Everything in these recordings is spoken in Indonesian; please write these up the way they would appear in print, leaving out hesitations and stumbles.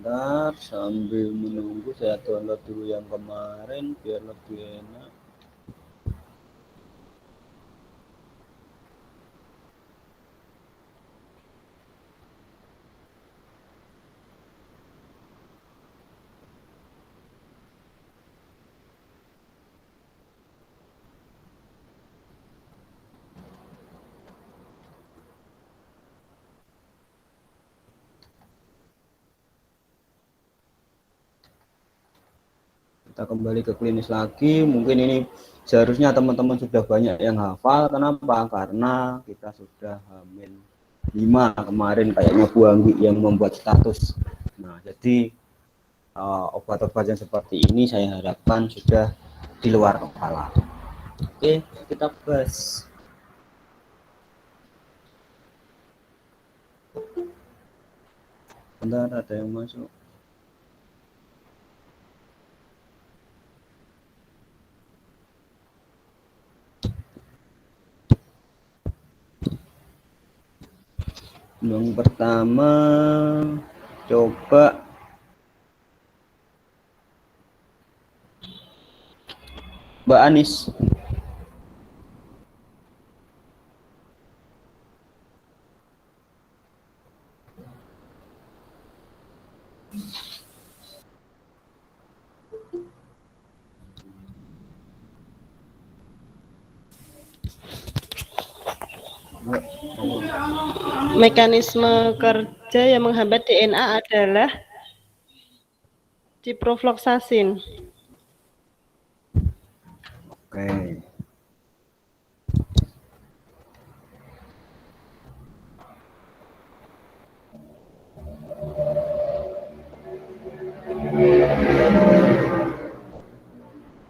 Bentar, sambil menunggu saya download dulu yang kemarin biar lebih enak. Kita kembali ke klinis lagi. Mungkin ini seharusnya teman-teman sudah banyak yang hafal. Kenapa? Karena kita sudah hamil 5 kemarin kayaknya Bu Anggi yang membuat status. Nah, jadi obat-obat yang seperti ini saya harapkan sudah di luar kepala. Oke, kita bahas. Bentar, ada yang masuk. Yang pertama, coba Mbak Anis. Mekanisme kerja yang menghambat DNA adalah ciprofloxacin. Oke.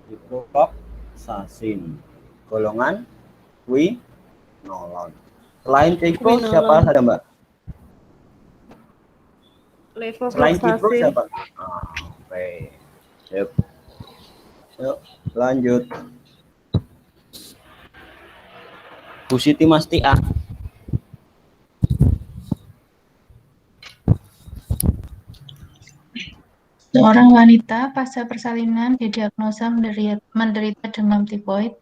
Ciprofloxacin. Golongan quinolone. Selain cipro siapa saja Mbak? Selain cipro siapa? Oke. Yuk, lanjut. Bu Siti Mastia. Seorang wanita pasca persalinan didiagnosa menderita demam tifoid.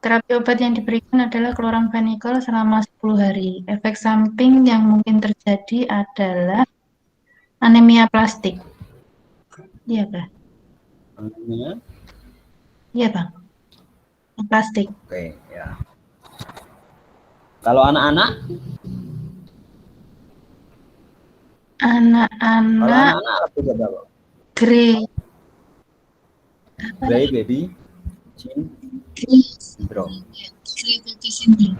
Terapi obat yang diberikan adalah kloramfenikol selama 10 hari. Efek samping yang mungkin terjadi adalah anemia plastik. Iya, Pak. Anemia? Iya, Bang. Plastik. Oke, ya. Kalau anak-anak? Anak-anak apa juga Pak? Grey. Grey baby syndrome. Grey baby syndrome.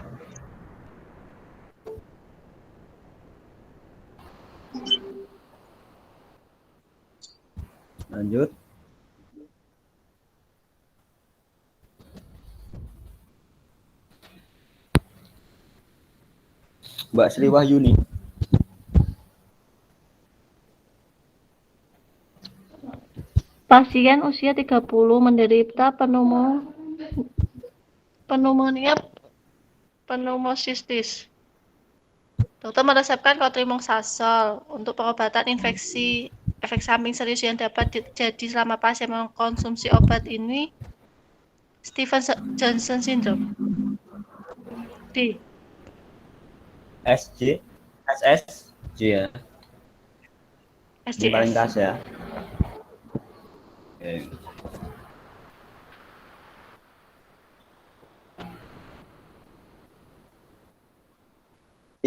Lanjut. Mbak Sri Wahyuni. Pasien usia 30 menderita pneumonia pneumocystis. Dokter meresepkan cotrimoxazole untuk pengobatan infeksi. Efek samping serius yang dapat terjadi selama pasien mengkonsumsi obat ini Stevens-Johnson syndrome. D. SSJ ya. Ini paling khas ya. Oke.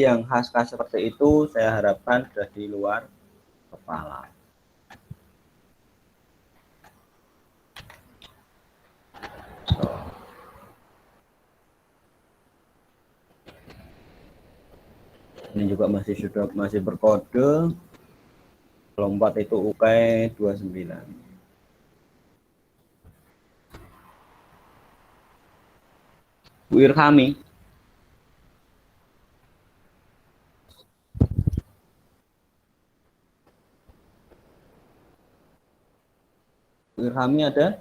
Yang khas-khas seperti itu saya harapkan sudah di luar kepala. Ini juga masih berkode. Lompat itu UK 29. Bu Irhami. Bu Irhami ada?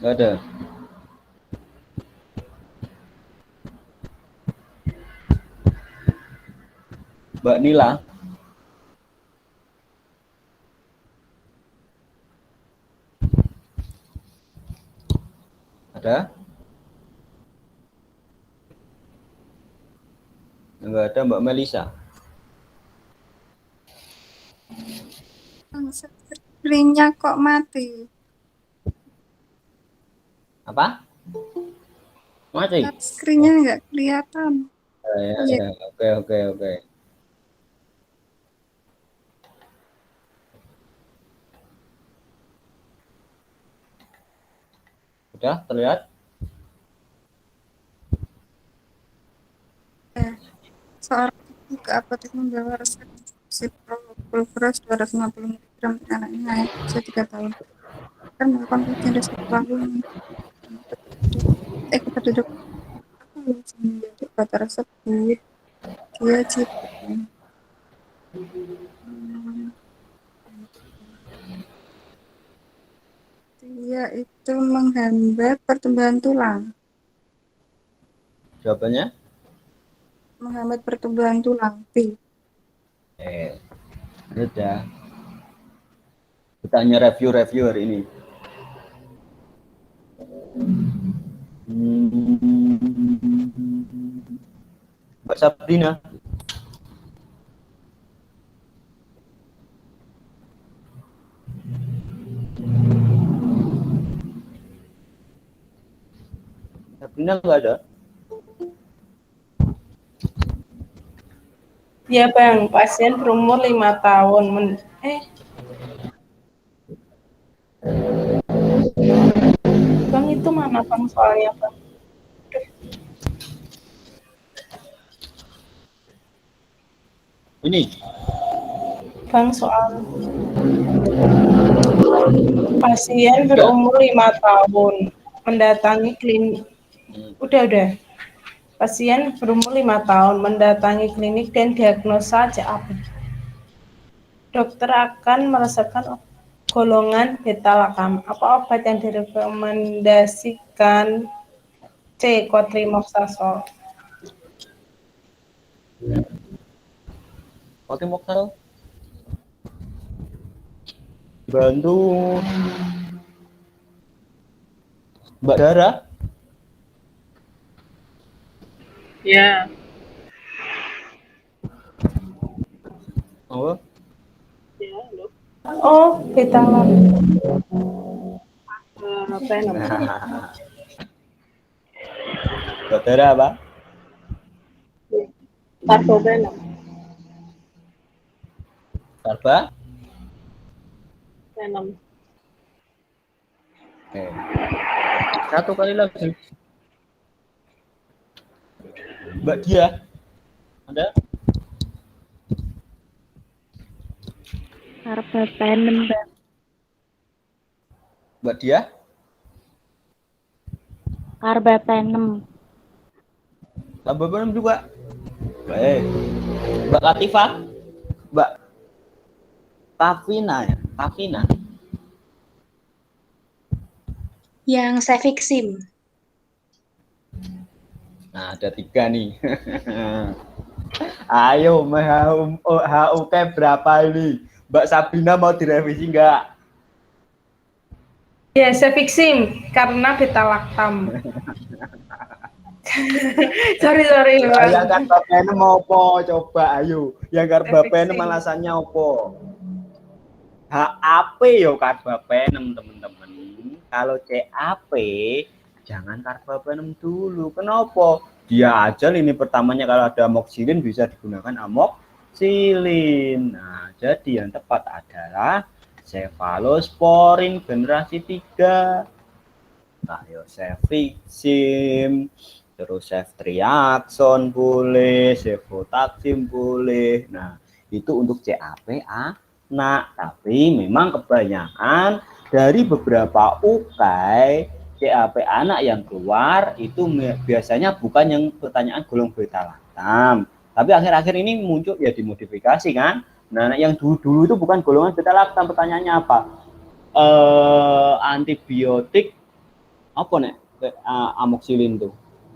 Nggak ada. Mbak Nila. Ada? Enggak ada Mbak Melisa. Screen-nya kok mati. Apa? Mati? Screen-nya nggak kelihatan. Iya. Oke. Udah terlihat? Seorang ibu ke apotek membawa resep Ciproflox 250 mg untuk anaknya yang usia 3 tahun. Kan melakukan ujian resep lalu kata duduk apa langsung menjadi obat tersebut. Dia Cipro. Dia itu menghambat pertumbuhan tulang. Jawabannya? Menghambat pertumbuhan tulang. B. Udah. Kita hanya review hari ini. Mbak Sabrina. Sabrina nggak ada? Ya Bang, pasien berumur 5 tahun. Bang, itu mana Bang soalnya Bang? Ini. Bang, soal pasien berumur 5 tahun mendatangi klinik. Udah. Pasien berumur 5 tahun mendatangi klinik dan diagnosa CAP. Dokter akan meresepkan golongan beta-lactam. Apa obat yang direkomendasikan? C. Cotrimoxazole. Cotrimoxazole. Bantu Mbak Dara. Ya. Oh. Ya, halo. Oh, beta-lactam. Venom. Mbak Dara apa? Carbapenem. Carba? Venom. Satu kali lagi. Mbak Dia, ada? Carbapenem. Mbak Dia? Carbapenem. Carbapenem juga. Baik. Mbak Latifah? Mbak Kavina ya? Kavina? Yang Cefixim. Nah, ada 3 nih. Ayo, HUK berapa ini? Mbak Sabrina mau direvisi enggak? Ya, Cefixim karena beta-lactam. sorry. Yang carbapenem opo? Coba ayo. Yang carbapenem alasannya opo? HAP yo carbapenem, teman-teman. Kalau CAP jangan carbapenem dulu. Kenapa? Dia aja ini pertamanya kalau ada amoxicillin bisa digunakan amoxicillin. Nah, jadi yang tepat adalah cephalosporin generasi 3. Ayo Cefixim, terus ceftriaxone boleh, cefotaxim boleh. Nah, itu untuk CAP anak. Tapi memang kebanyakan dari beberapa UKAI CAP anak yang keluar itu biasanya bukan yang pertanyaan golong beta-lactam, tapi akhir-akhir ini muncul ya dimodifikasi kan. Nah, yang dulu itu bukan golongan beta-lactam, pertanyaannya apa? Antibiotik apa nih? Amoxicillin tuh.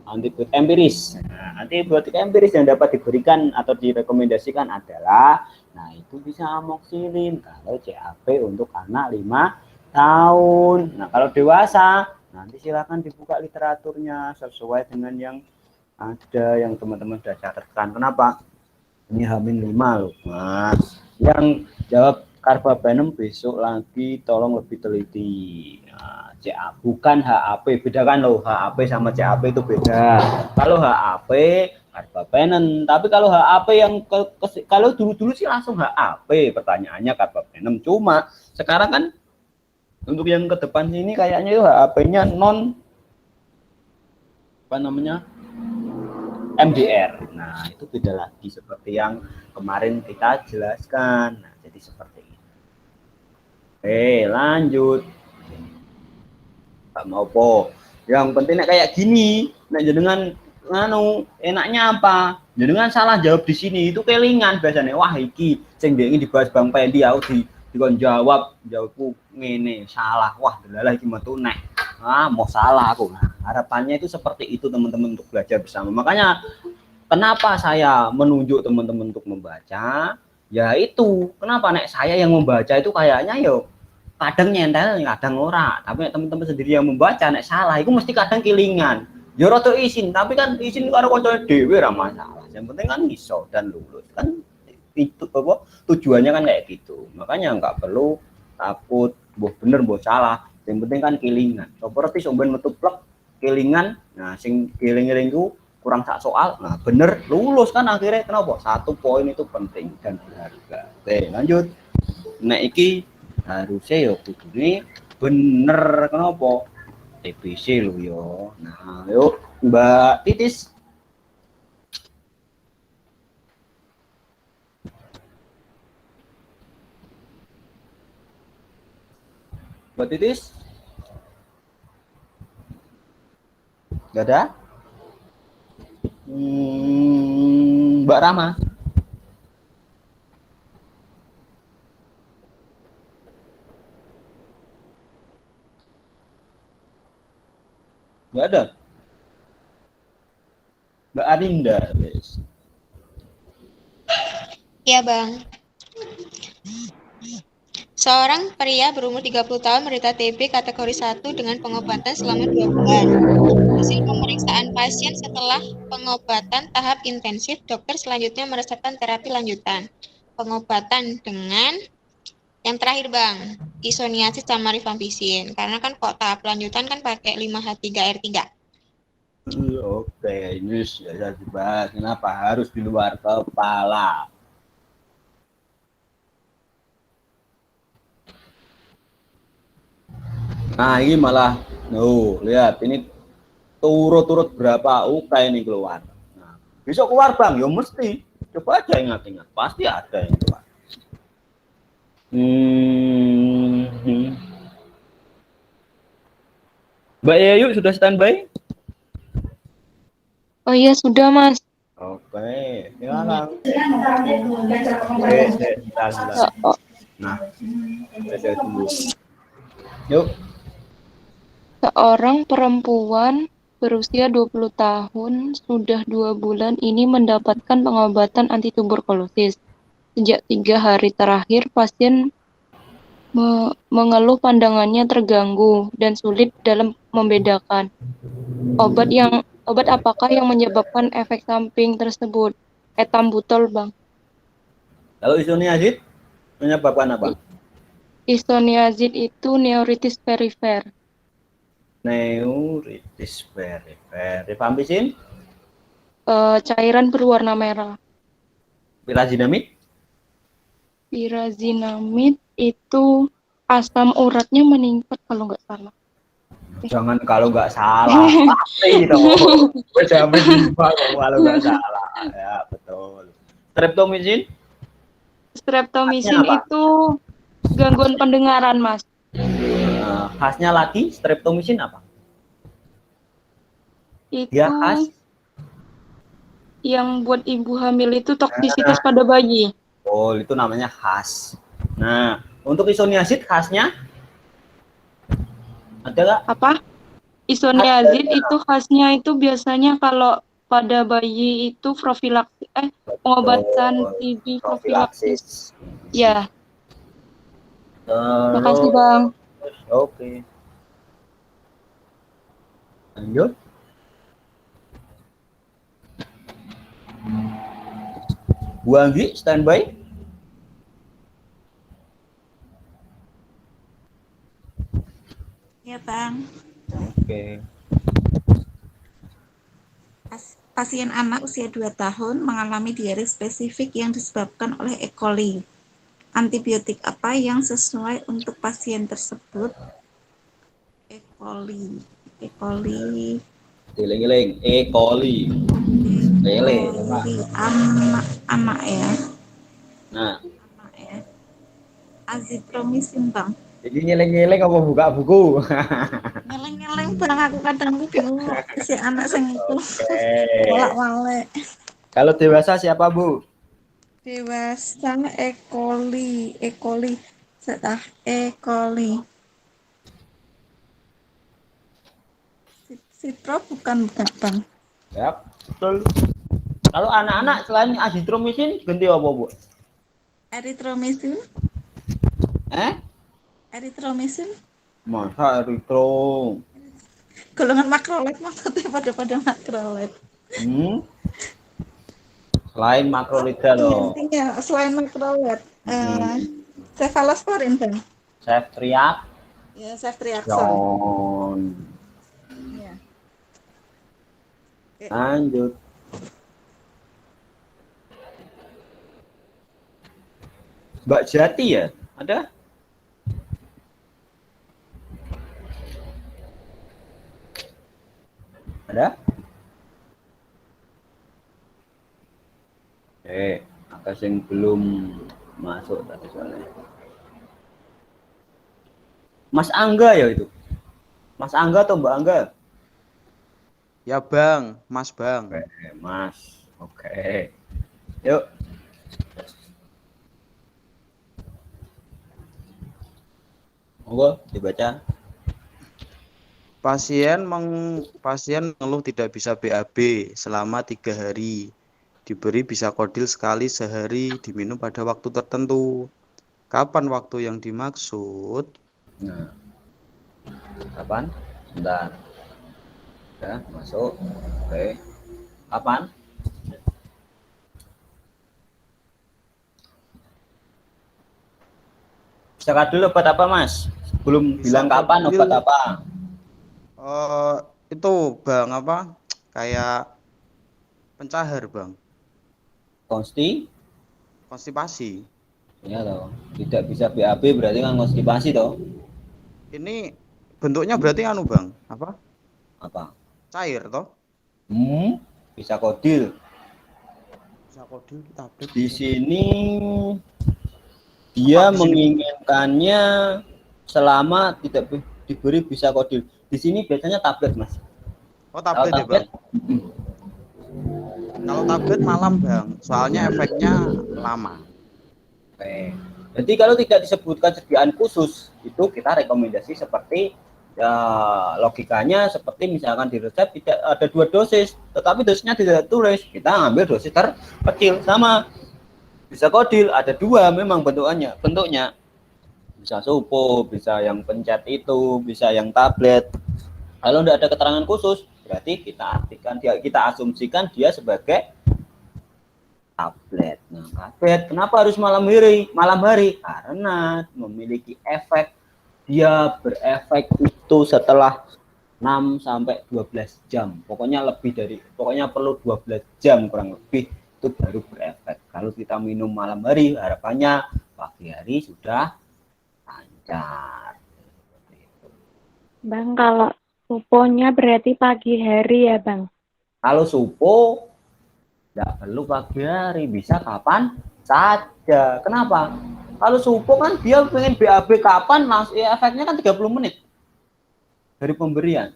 antibiotik empiris. Nah, antibiotik empiris yang dapat diberikan atau direkomendasikan adalah, nah itu bisa amoxicillin kalau CAP untuk anak 5 tahun. Nah, kalau dewasa nanti silakan dibuka literaturnya sesuai dengan yang ada yang teman-teman sudah catatkan. Kenapa? Ini H-5 loh. Nah, yang jawab carbapenem besok lagi tolong lebih teliti. Nah, CA bukan HAP, bedakan loh, HAP sama CAP itu beda. Kalau HAP carbapenem, tapi kalau HAP yang kalau dulu-dulu sih langsung HAP, pertanyaannya carbapenem. Cuma sekarang kan untuk yang ke depan sini kayaknya itu HAP-nya non apa namanya? MDR. Nah, itu beda lagi seperti yang kemarin kita jelaskan. Nah, jadi seperti ini. Oke, lanjut. Pak Maupo. Yang pentingnya kayak gini. Nah, jenengan enaknya apa? Jenengan salah jawab di sini itu kelingan biasanya. Wah, iki sing ingin dibahas Bang Pendi aku dikon jawabku ngene, salah. Wah, delalah iki metu nek. Mau salah aku. Nah, harapannya itu seperti itu teman-teman untuk belajar bersama. Makanya kenapa saya menunjuk teman-teman untuk membaca? Ya itu, kenapa nek saya yang membaca itu kayaknya yo kadang nyentel, kadang ora. Tapi teman-teman sendiri yang membaca nek salah itu mesti kadang kilingan. Ya rada izin, tapi kan izin karo kancane dhewe ora masalah. Yang penting kan iso dan lulus. Kan itu apa tujuannya kan kayak gitu. Makanya nggak perlu takut mbah bener mbah salah. Yang penting kan kilingan. Seperti somben metu plek kilingan. Nah, sing kiling-kiling ku kurang sak soal. Nah, bener lulus kan akhirnya. Kenapa? 1 poin itu penting dan berharga. Oke, lanjut. Nah, iki harusnya ya kudune bener kenapa? TBC lo yo. Nah, yuk Mbak Titis. Mbak Titis? Gak ada? Mbak Rama? Gak ada? Mbak Arinda? Ya, Bang. Seorang pria berumur 30 tahun menderita TB kategori 1 dengan pengobatan selama 2 bulan. Hasil pemeriksaan pasien setelah pengobatan tahap intensif, dokter selanjutnya meresepkan terapi lanjutan. Pengobatan dengan yang terakhir, Bang, isoniazid sama rifampicin. Karena kan kok tahap lanjutan kan pakai 5H3R3. Oke, ini sudah dibahas. Kenapa harus di luar kepala? Nah, ini malah, lihat ini turut-turut berapa UK ini keluar. Nah, besok keluar Bang, ya mesti. Coba aja ingat-ingat, pasti ada yang keluar. Mbak Yayu sudah standby? Oh iya, sudah, Mas. Oke, silakan. Sebentar. Nah, saya tunggu. Yuk. Seorang perempuan berusia 20 tahun sudah 2 bulan ini mendapatkan pengobatan anti tuberkulosis. Sejak 3 hari terakhir, pasien mengeluh pandangannya terganggu dan sulit dalam membedakan. Obat apakah yang menyebabkan efek samping tersebut? Etambutol, Bang. Kalau isoniazid menyebabkan apa? Isoniazid itu neuritis perifer. Neuritis perifer. Rifampicin? Cairan berwarna merah. Pirazinamid? Pirazinamid itu asam uratnya meningkat kalau nggak salah. Jangan kalau nggak salah. Pasti dong. Kalau nggak salah. Ya, betul. Streptomycin? Streptomycin itu gangguan pendengaran, Mas. Khasnya lagi streptomycin apa? Itu Ya, khas. yang buat ibu hamil itu toksisitas pada bayi. Oh, itu namanya khas. Nah, untuk isoniazid khasnya ada nggak? Apa? Isoniazid itu khasnya itu biasanya kalau pada bayi itu profilaksis pengobatan TB profilaksis. Profilaksis. Ya, makasih Terus, Bang. oke. Lanjut. Bu Anggi, standby. Ya, Bang. Oke. Pasien anak usia 2 tahun mengalami diare spesifik yang disebabkan oleh E. coli. Antibiotik apa yang sesuai untuk pasien tersebut? E. coli. E. coli. Giling-giling. E. coli. Lele. Pak. Anak ya. Nah, Anak ya. Azitromisin, Bang. jadi nyeling-nyeling apa buka buku? Ngeleng-ngeleng Bang, aku kadang bingung si anak sing itu. Oke. Walak-walik. Kalau dewasa siapa, Bu? Dewasa E. coli. E. coli. Setelah E. coli. Citro bukan Bang. Ya, betul. Kalau anak-anak selain azitromisin ganti apa, Bu? Eritromisin. Eritromisin. Masa eritro? Golongan makrolet maksudnya pada makrolet. Selain makrolida loh. Intinya selain makrolet. Cefalosporin, Bang. Ceftriaxone. Ya, ceftriaxone. Ya. Lanjut. Mbak Jati ya? Ada? Ada? Ada yang belum masuk tadi soalnya. Mas Angga ya itu? Mas Angga atau Mbak Angga? Ya Bang, Mas Bang. Oke, Mas. Oke. Yuk. Monggo dibaca. Pasien mengeluh tidak bisa BAB selama 3 hari. Diberi bisakodil sekali sehari, diminum pada waktu tertentu. Kapan waktu yang dimaksud? Nah. Kapan? Sebentar. Ya, masuk. Oke. Kapan? Bisa dulu obat apa, Mas? Belum bilang kapan obat apa? Itu Bang apa? Kayak pencahar, Bang. Konstipasi. Ya toh. Tidak bisa BAB berarti kan konstipasi toh. Ini bentuknya berarti anu, Bang. Apa? Apa? Cair toh? Bisa kodil. Bisa kodil tablet. Di sini dia menginginkannya selama tidak diberi bisa kodil. Di sini biasanya tablet, Mas. Oh, tablet ya, Bang. Kalau tablet malam, Bang. Soalnya efeknya lama. Oke. Jadi kalau tidak disebutkan sediaan khusus, itu kita rekomendasi seperti ya, logikanya seperti misalkan di resep tidak ada 2 dosis, tetapi dosisnya tidak tulis, kita ambil dosis terkecil. Sama bisa kodil ada 2 memang bentuknya bisa supo, bisa yang pencet itu, bisa yang tablet. Kalau tidak ada keterangan khusus, berarti kita asumsikan dia sebagai tablet. Nah, tablet kenapa harus malam hari? Karena memiliki efek, dia berefek itu setelah 6 sampai 12 jam. Pokoknya perlu 12 jam kurang lebih itu baru berefek. Kalau kita minum malam hari, harapannya pagi hari sudah lancar. Bang, kalau suponya berarti pagi hari ya, Bang? Kalau supo tidak perlu pagi hari, bisa kapan saja. Kenapa? Kalau supo kan dia pengen BAB kapan, langsung efeknya kan 30 menit dari pemberian.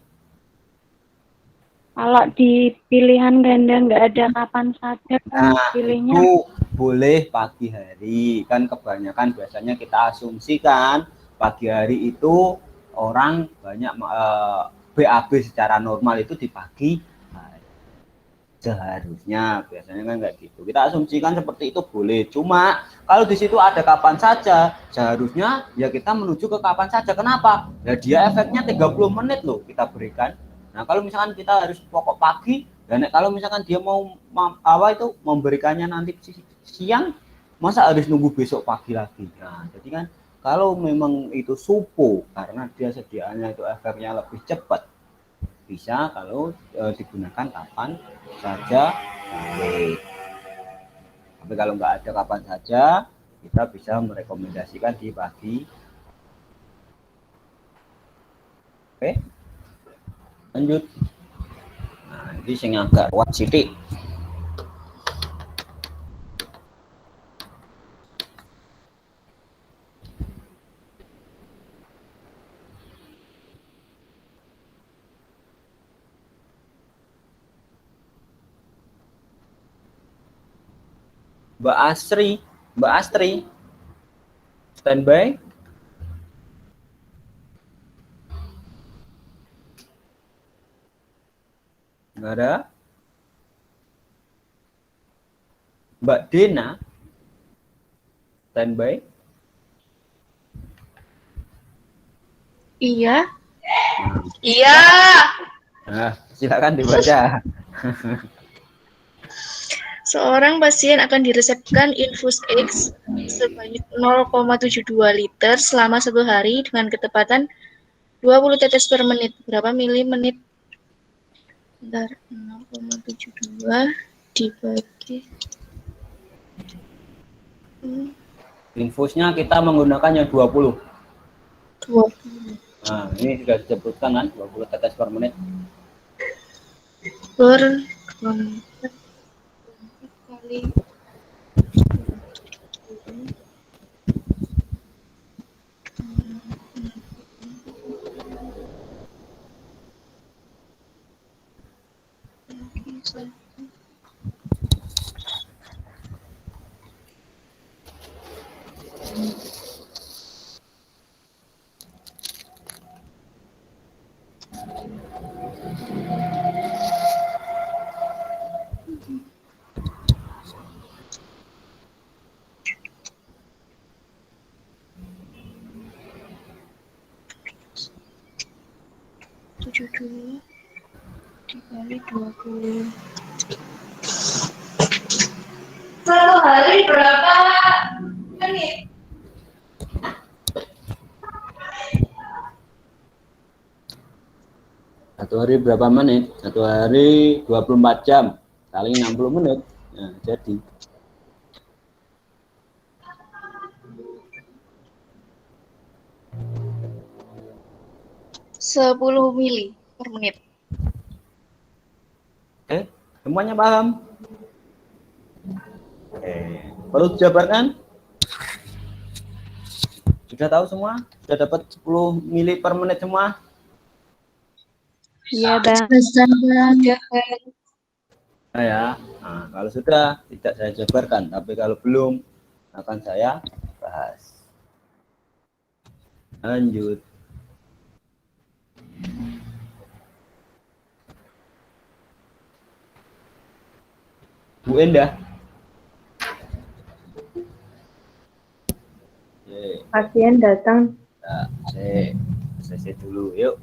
Kalau di pilihan ganda nggak ada kapan saja, pilihnya itu boleh pagi hari. Kan kebanyakan biasanya kita asumsikan pagi hari itu orang banyak BAB secara normal itu di pagi hari. Seharusnya biasanya kan kayak gitu. Kita asumsikan seperti itu boleh. Cuma kalau di situ ada kapan saja, seharusnya ya kita menuju ke kapan saja. Kenapa? Ya dia efeknya 30 menit loh kita berikan. Nah, kalau misalkan kita harus pokok pagi, dan kalau misalkan dia mau memberikannya nanti siang, masa harus nunggu besok pagi lagi. Nah, jadi kan kalau memang itu supo karena dia sediaannya itu efeknya lebih cepat, bisa kalau digunakan kapan saja. Tapi kalau nggak ada kapan saja, kita bisa merekomendasikan di pagi. Oke, lanjut. Nah, ini yang agak kuat sidik. Mbak Astri, standby. Nggak ada. Mbak Dena, standby. Iya. Iya. Nah, silakan dibaca. Seorang pasien akan diresepkan infus X sebanyak 0,72 liter selama 1 hari dengan ketepatan 20 tetes per menit. Berapa mili menit? Bentar, 0,72 dibagi. Infusnya kita menggunakannya 20. 20 Nah, ini sudah disebutkan kan 20 tetes per menit. per 4 kali 72 dikali 20. Satu hari berapa menit? Satu hari berapa menit? Satu hari 24 jam kali 60 menit. Nah, jadi 10 mili per menit. Oke, semuanya paham? Oke, perlu dijabarkan? Sudah tahu semua? Sudah dapat 10 mili per menit semua? Iya, Bang. Nah, ya. Nah, kalau sudah tidak saya jabarkan, tapi kalau belum akan saya bahas. Lanjut. Bu Endah. Pasien datang Nah, saya dulu, yuk.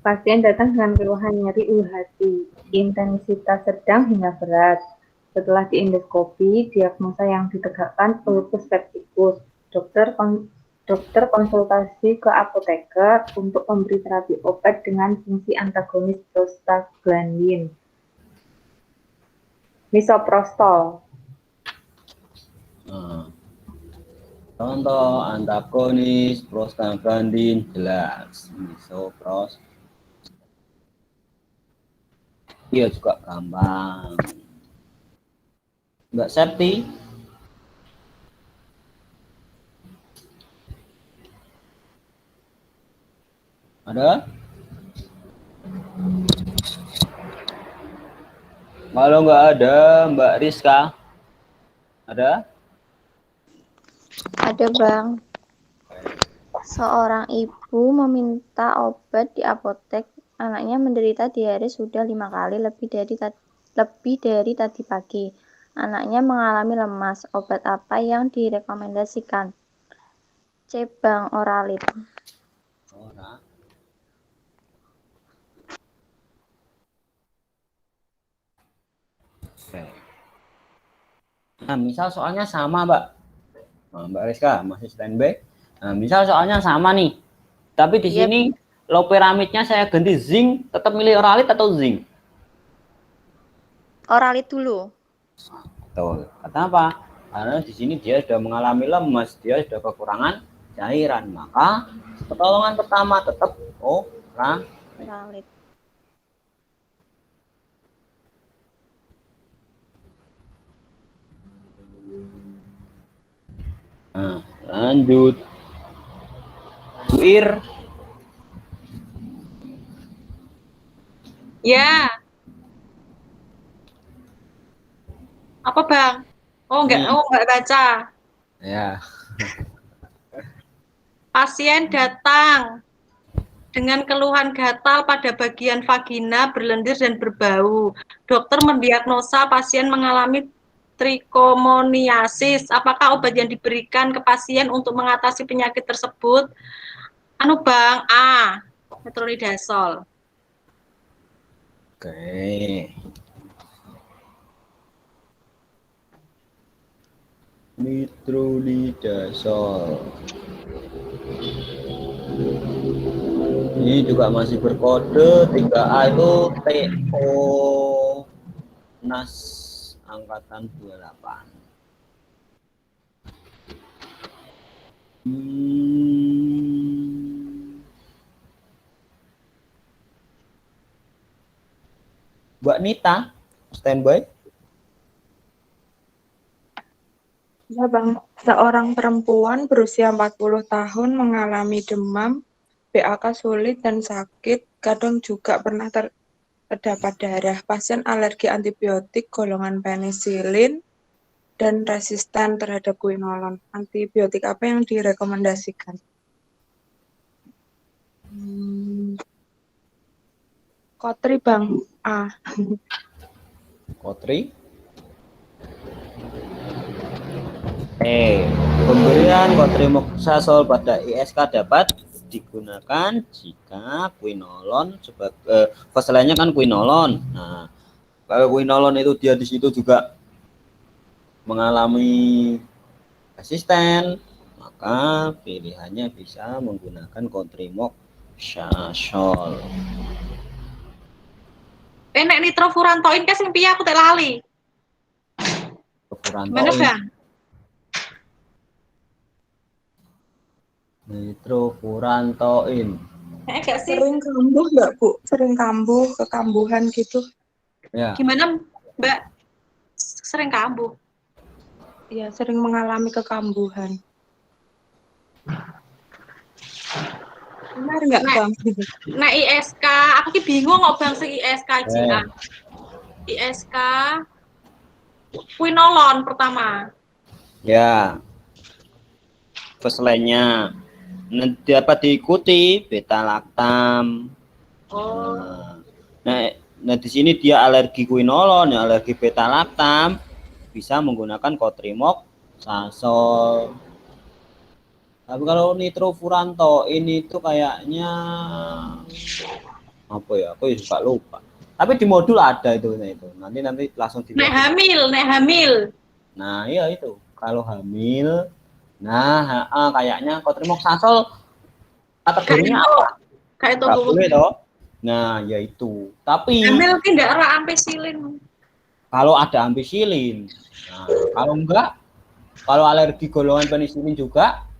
Pasien datang dengan keluhan nyeri ulu hati, intensitas sedang hingga berat. Setelah diendoskopi, diagnosa yang ditegakkan lupus pepticus. Dokter konsultasi ke apoteker untuk memberi terapi obat dengan fungsi antagonis prostaglandin. Misoprostol. Contoh antagonis prostaglandin jelas. Misoprostol. Iya juga gampang. Mbak Septi. Ada? Kalau nggak ada, Mbak Rizka. Ada? Ada, Bang. Seorang ibu ibu meminta obat di apotek. Anaknya menderita diare sudah 5 kali lebih dari tadi pagi. Anaknya mengalami lemas. Obat apa yang direkomendasikan? C. Bang Oralit. Oke. Nah, misal soalnya sama, Mbak. Nah, Mbak Rizka masih standby. Nah, misal soalnya sama nih. Tapi di Iya. sini loperamidnya saya ganti zinc, tetap milih Oralit atau zinc? Oralit dulu. Betul. Kenapa? Karena di sini dia sudah mengalami lemas, dia sudah kekurangan cairan, maka pertolongan pertama tetap Oralit. Nah, lanjut. Buir. Ya. Apa Bang? Oh enggak baca. Ya. Pasien datang dengan keluhan gatal pada bagian vagina, berlendir dan berbau. Dokter mendiagnosa pasien mengalami trichomoniasis. Apakah obat yang diberikan ke pasien untuk mengatasi penyakit tersebut? Bang, A. Metronidazol. Oke. Metronidazol. Ini juga masih berkode 3A itu TO NAS angkatan 28. Mbak Nita, standby. Ya Bang, seorang perempuan berusia 40 tahun mengalami demam, BAK sulit dan sakit, kadang juga pernah terdapat darah. Pasien alergi antibiotik golongan penisilin dan resisten terhadap quinolon. Antibiotik apa yang direkomendasikan? Kotri Bang, A. Kotri. Pemberian kotrimoxazol pada ISK dapat digunakan jika quinolon sebagai lainnya kan quinolon. Nah, kalau quinolon itu dia di situ juga mengalami resisten, maka pilihannya bisa menggunakan kotrimoxazol. Nek nitrofurantoin ke sing piye aku tak lali. Gimana Bang? Nitrofurantoin. Sering kambuh nggak Bu? Sering kambuh, kekambuhan gitu. Ya. Gimana Mbak? Sering kambuh? Iya, sering mengalami kekambuhan. Benar nggak Bang? Nah ISK, aku ki bingung kok Bang sing ISK jian. ISK quinolon pertama. Ya. Lainnya dapat diikuti beta laktam. Nah di sini dia alergi quinolon, alergi beta laktam, bisa menggunakan kotrimoxazol. Tapi kalau nitrofurantoin itu kayaknya apa ya? Aku juga lupa. Tapi di modul ada itu. Nanti langsung di. Nek hamil. Nah iya itu. Kalau hamil. Nah, kayaknya kotrimoxazol kategorinya apa? Kayak boleh toh. Nah, yaitu. Tapi hamil tidak ada ampicillin. Kalau ada ampicillin. Nah, kalau enggak, kalau alergi golongan penisilin juga,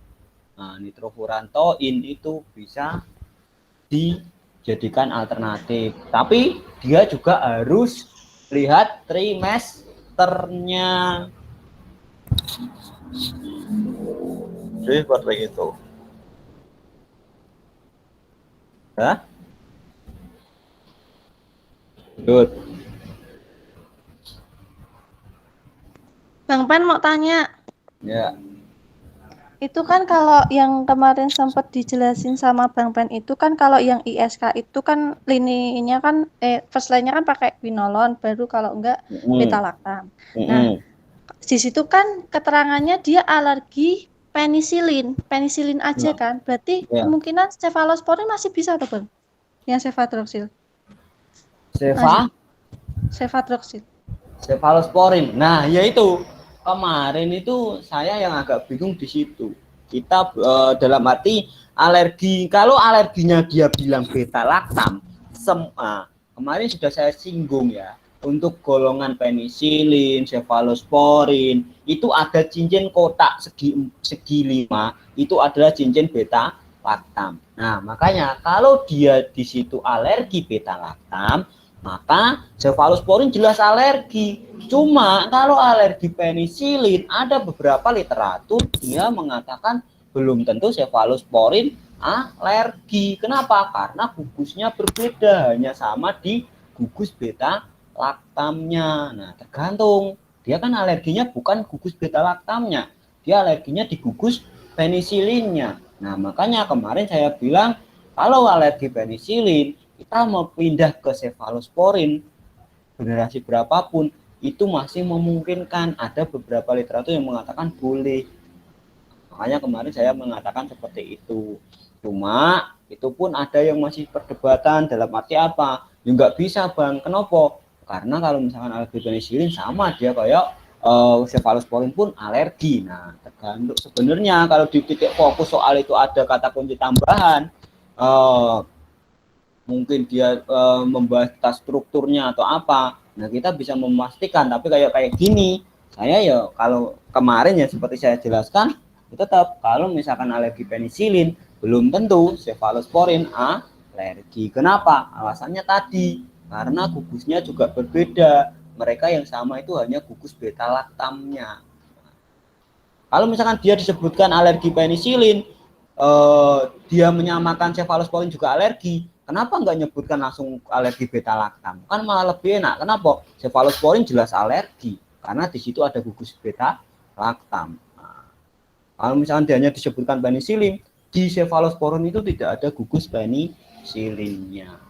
nah nitrofurantoin itu bisa dijadikan alternatif. Tapi dia juga harus lihat trimesternya. Seperti itu. Hah? Good. Bang Pan mau tanya. Ya. Itu kan kalau yang kemarin sempat dijelasin sama Bang Pen itu kan kalau yang ISK itu kan lininya kan first line-nya kan pakai quinolone, baru kalau enggak beta lactam. Nah, di situ kan keterangannya dia alergi penisilin aja kan. Berarti kemungkinan cephalosporin masih bisa tuh Bang. Yang cefadroxil. Cefadroxil. Cephalosporin. Nah, yaitu kemarin itu saya yang agak bingung di situ. Kita dalam arti alergi, kalau alerginya dia bilang beta lactam, kemarin sudah saya singgung ya. Untuk golongan penisilin, cefalosporin, itu ada cincin kotak segi 5, itu adalah cincin beta lactam. Nah, makanya kalau dia di situ alergi beta lactam, maka cefalosporin jelas alergi. Cuma kalau alergi penisilin, ada beberapa literatur dia mengatakan belum tentu cefalosporin alergi. Kenapa? Karena gugusnya berbeda, hanya sama di gugus beta lactamnya. Nah, tergantung. Dia kan alerginya bukan gugus beta lactamnya, dia alerginya di gugus penisilinnya. Nah, makanya kemarin saya bilang kalau alergi penisilin kita mau pindah ke cefalosporin generasi berapapun itu masih memungkinkan. Ada beberapa literatur yang mengatakan boleh. Makanya kemarin saya mengatakan seperti itu. Cuma itu pun ada yang masih perdebatan dalam arti apa? Ya nggak bisa Bang. Kenapa? Karena kalau misalkan alergi penisilin sama dia kayak cefalosporin pun alergi. Nah, tergantung sebenarnya kalau di titik fokus soal itu ada kata kunci tambahan. Mungkin dia membahas strukturnya atau apa. Nah, kita bisa memastikan, tapi kayak gini. Saya ya kalau kemarin ya seperti saya jelaskan, tetap kalau misalkan alergi penisilin belum tentu cefalosporin alergi. Kenapa? Alasannya tadi karena gugusnya juga berbeda. Mereka yang sama itu hanya gugus beta lactamnya. Kalau misalkan dia disebutkan alergi penisilin, dia menyamakan cefalosporin juga alergi, kenapa nggak nyebutkan langsung alergi beta lactam? Kan malah lebih enak. Kenapa? Cefalosporin jelas alergi karena di situ ada gugus beta lactam. Nah, kalau misalkan dia hanya disebutkan penisilin, di cefalosporin itu tidak ada gugus penisilinnya.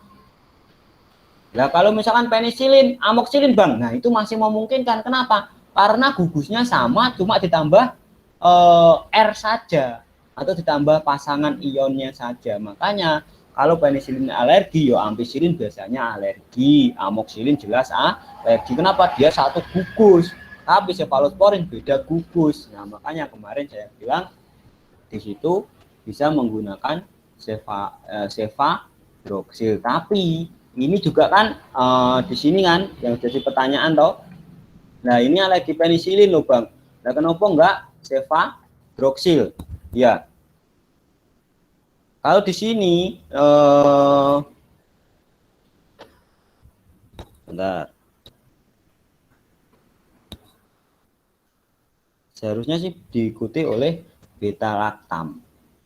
Nah, kalau misalkan penisilin, amoxicillin Bang, nah itu masih memungkinkan. Kenapa? Karena gugusnya sama, cuma ditambah R saja atau ditambah pasangan ionnya saja. Makanya kalau penisilin alergi, yo ampicillin biasanya alergi, amoxicillin jelas alergi. Kenapa? Dia satu gugus, tapi cefalosporin beda gugus. Nah, makanya kemarin saya bilang di situ bisa menggunakan cefadroxil. Tapi ini juga kan di sini kan yang jadi pertanyaan toh. Nah, ini alergi penisilin loh Bang. Nah, kenapa enggak cefadroxil? Ya. Kalau di sini bentar. Seharusnya sih diikuti oleh beta lactam.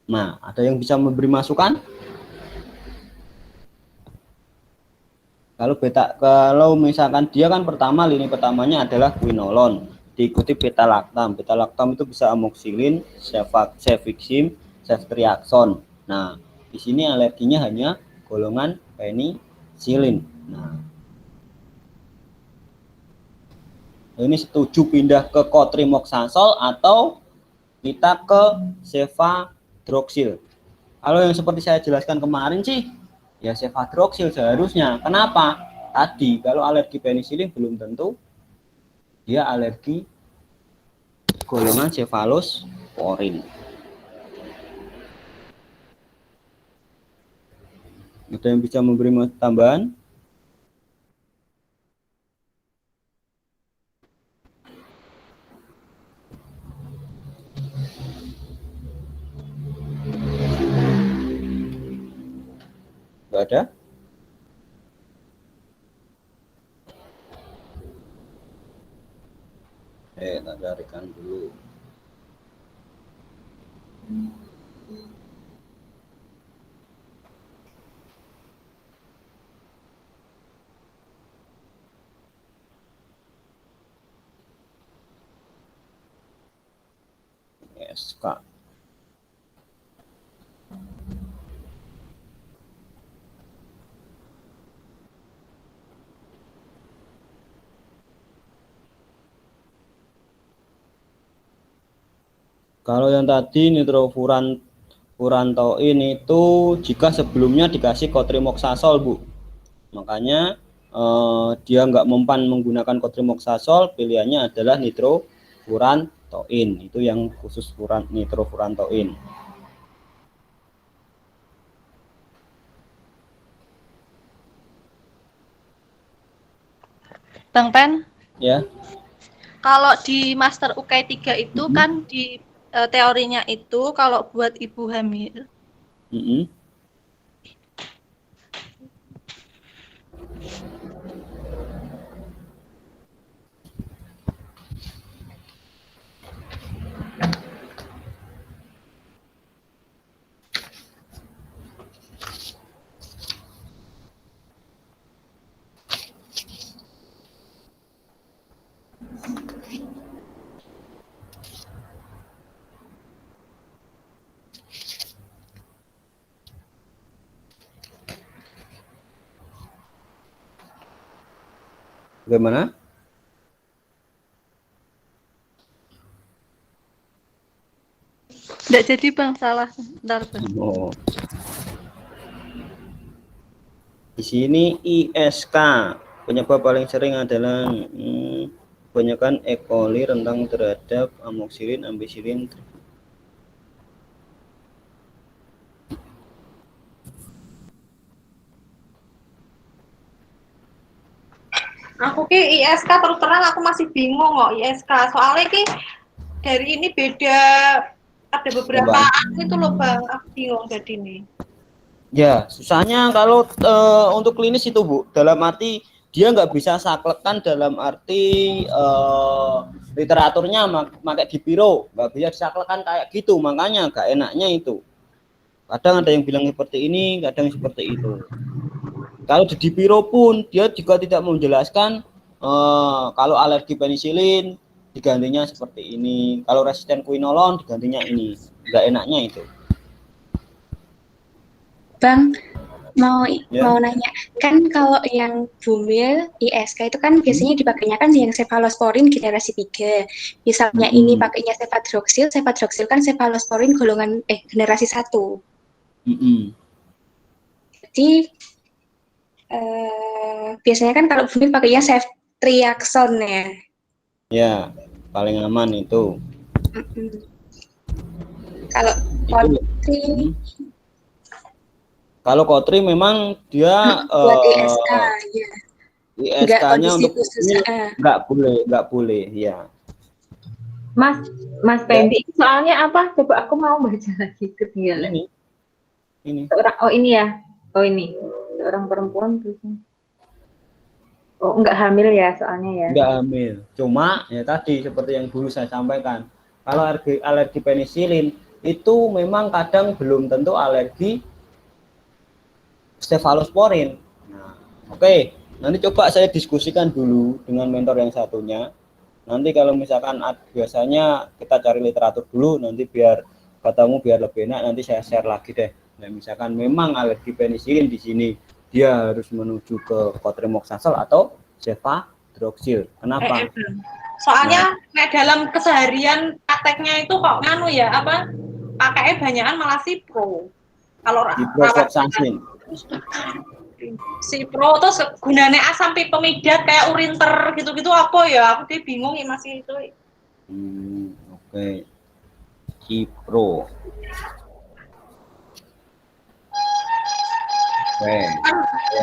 Nah, ada yang bisa memberi masukan? Kalau misalkan dia kan pertama lini pertamanya adalah quinolone, diikuti beta lactam. Beta lactam itu bisa amoxicillin, cefixim, ceftriaxone. Nah, di sini alerginya hanya golongan penisilin. Nah, ini setuju pindah ke cotrimoxazole atau kita ke cefadroxil. Kalau yang seperti saya jelaskan kemarin sih ya cefadroxil seharusnya. Kenapa? Tadi kalau alergi penisilin belum tentu dia alergi golongan cefalosporin. Ada yang bisa memberi tambahan? Enggak ada? Tak carikan dulu. SK. Kalau yang tadi nitrofurantoin itu jika sebelumnya dikasih kotrimoxazol, Bu. Makanya dia nggak mempan menggunakan kotrimoxazol, pilihannya adalah nitrofurantoin. Itu yang khusus nitrofurantoin. Bang Pen, Ya. kalau di Master UKAI 3 itu kan di teorinya itu kalau buat ibu hamil. Bagaimana? Nggak jadi Bang, salah. Bentar, Bang. Oh. Di sini ISK penyebab paling sering adalah kebanyakan E. coli rentan terhadap amoxicillin, ampicillin. Aku ki ISK terus terang aku masih bingung kok ISK. Soalnya ki dari ini beda, ada beberapa itu loh Bang, aku bingung jadi ini. Ya, susahnya kalau untuk klinis itu, Bu, dalam arti dia nggak bisa saklekan dalam arti literaturnya pakai dipiro, nggak bisa disaklekan kayak gitu, makanya nggak enaknya itu. Kadang ada yang bilang seperti ini, kadang seperti itu. Kalau di dipiro pun dia juga tidak menjelaskan kalau alergi penisilin digantinya seperti ini, kalau resisten quinolon digantinya ini, nggak enaknya itu. Bang, mau nanya, kan kalau yang bumil ISK itu kan biasanya dipakainya kan yang cefalosporin generasi 3. Misalnya ini pakainya cefadroxil kan cefalosporin golongan generasi 1. Jadi biasanya kan kalau bumil pakainya ceftriaxone ya. Ya, paling aman itu. Kalau Kalau Kotri memang dia buat ISK, ya. ISK-nya untuk nggak boleh, ya. Mas Pendi, soalnya apa? Coba aku mau baca lagi ketinggalan. Ini. Ini ya. Oh ini. Seorang perempuan terusnya. Oh, enggak hamil ya soalnya ya. Enggak hamil. Cuma ya tadi seperti yang dulu saya sampaikan, kalau alergi penisilin itu memang kadang belum tentu alergi cefalosporin. Nah, oke. Nanti coba saya diskusikan dulu dengan mentor yang satunya. Nanti kalau misalkan biasanya kita cari literatur dulu, nanti biar ketemu biar lebih enak, nanti saya share lagi deh. Nah, misalkan memang alergi penisilin di sini dia harus menuju ke kotrimoxazol atau cefadroxil. Kenapa? Soalnya dalam keseharian prakteknya itu kok nganu ya, apa pakainya banyakan malah Cipro. Kalau ciprofloxacin. Cipro terus gunanya asam pipemidat kayak urinter gitu-gitu apa ya? Aku bingung ya masih itu. Oke. Cipro.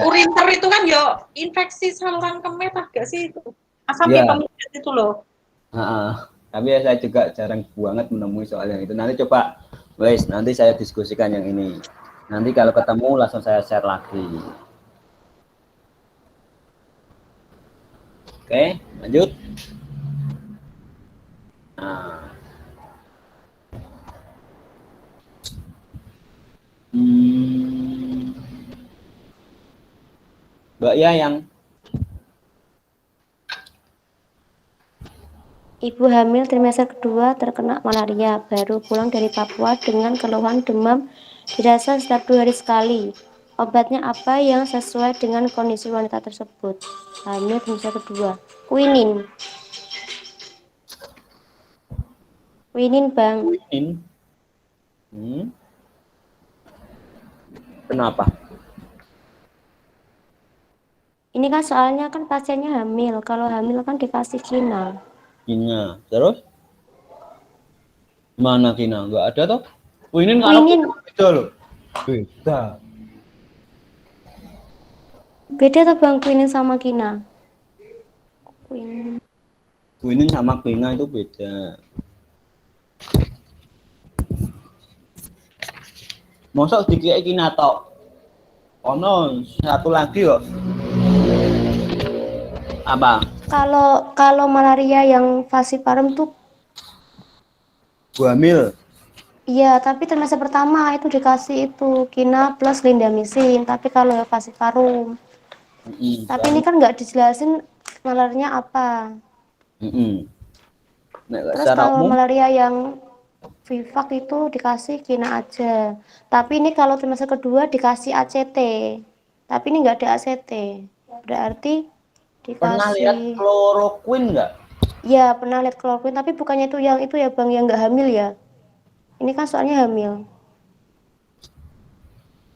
Urinter itu kan ya infeksi saluran kemih gak sih itu? Asam pipemidat itu loh. Tapi saya juga jarang banget menemui soal yang itu. Nanti coba, nanti saya diskusikan yang ini. Nanti kalau ketemu langsung saya share lagi. Oke, lanjut. Nah. Mbak Yayang. Ibu hamil trimester kedua terkena malaria, baru pulang dari Papua dengan keluhan demam dirasa setiap 2 hari sekali. Obatnya apa yang sesuai dengan kondisi wanita tersebut? Hamil trimester kedua. Quinine. Quinin, Bang. Quinin. Kenapa? Ini kan soalnya kan pasiennya hamil. Kalau hamil kan dikasih kina. Kina. Terus? Mana kina? Enggak ada toh? Quinin kalau Quinin. beda loh. Beda. Beda tuh Bang quinin sama kina. Quinin sama quina itu beda. Mosok dikira kina tok. Ono satu lagi kok. Apa? Kalau malaria yang falciparum tuh hamil. Iya, tapi trimester pertama itu dikasih itu kina plus lindamisin. Tapi kalau ya falciparum. Tapi ini kan nggak dijelasin malarianya apa. Terus kalau malaria yang Vivax itu dikasih kina aja. Tapi ini kalau trimester kedua dikasih ACT. Tapi ini nggak ada ACT. Berarti dikasih. Pernah lihat kloroquine nggak? Ya pernah lihat kloroquine, tapi bukannya itu ya Bang yang nggak hamil ya. Ini kan soalnya hamil.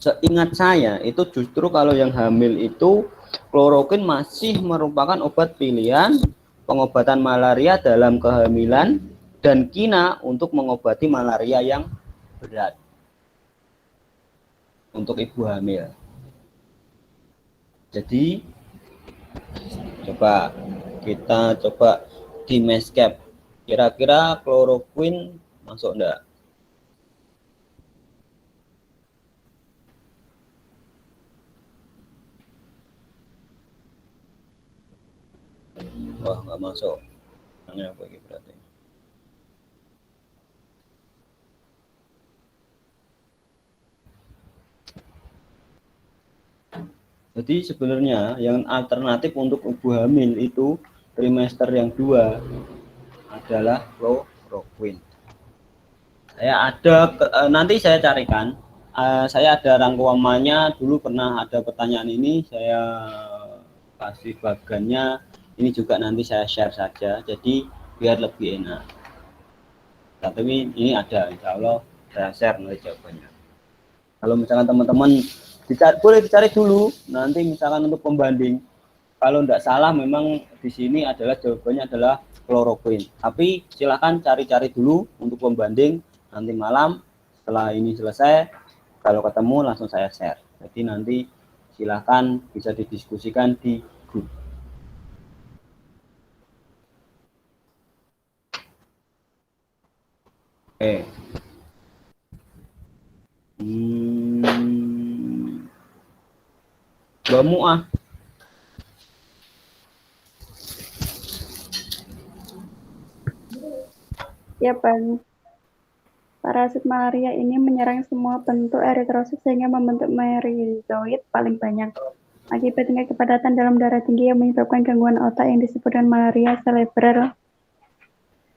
Seingat saya itu justru kalau yang hamil itu kloroquine masih merupakan obat pilihan pengobatan malaria dalam kehamilan dan kina untuk mengobati malaria yang berat untuk ibu hamil. Jadi kita coba di Mescap kira-kira kloroquine masuk enggak? Wah, nggak masuk. Ini apa ini berarti? Jadi sebenarnya yang alternatif untuk ibu hamil itu trimester yang 2 adalah kloroquine. Nanti saya carikan. Saya ada rangkumannya, dulu pernah ada pertanyaan ini, saya kasih bagannya. Ini juga nanti saya share saja, jadi biar lebih enak. Tapi ini ada, insya Allah saya share nanti jawabannya. Kalau misalkan teman-teman boleh dicari dulu, nanti misalkan untuk pembanding. Kalau tidak salah memang di sini jawabannya adalah kloroquine. Tapi silakan cari-cari dulu untuk pembanding. Nanti malam setelah ini selesai, kalau ketemu langsung saya share. Jadi nanti silakan bisa didiskusikan di grup. Kamu Ya, Bang. Parasit malaria ini menyerang semua bentuk eritrosit sehingga membentuk merizoid paling banyak. Akibat tingkat kepadatan dalam darah tinggi yang menyebabkan gangguan otak yang disebut dengan malaria cerebral,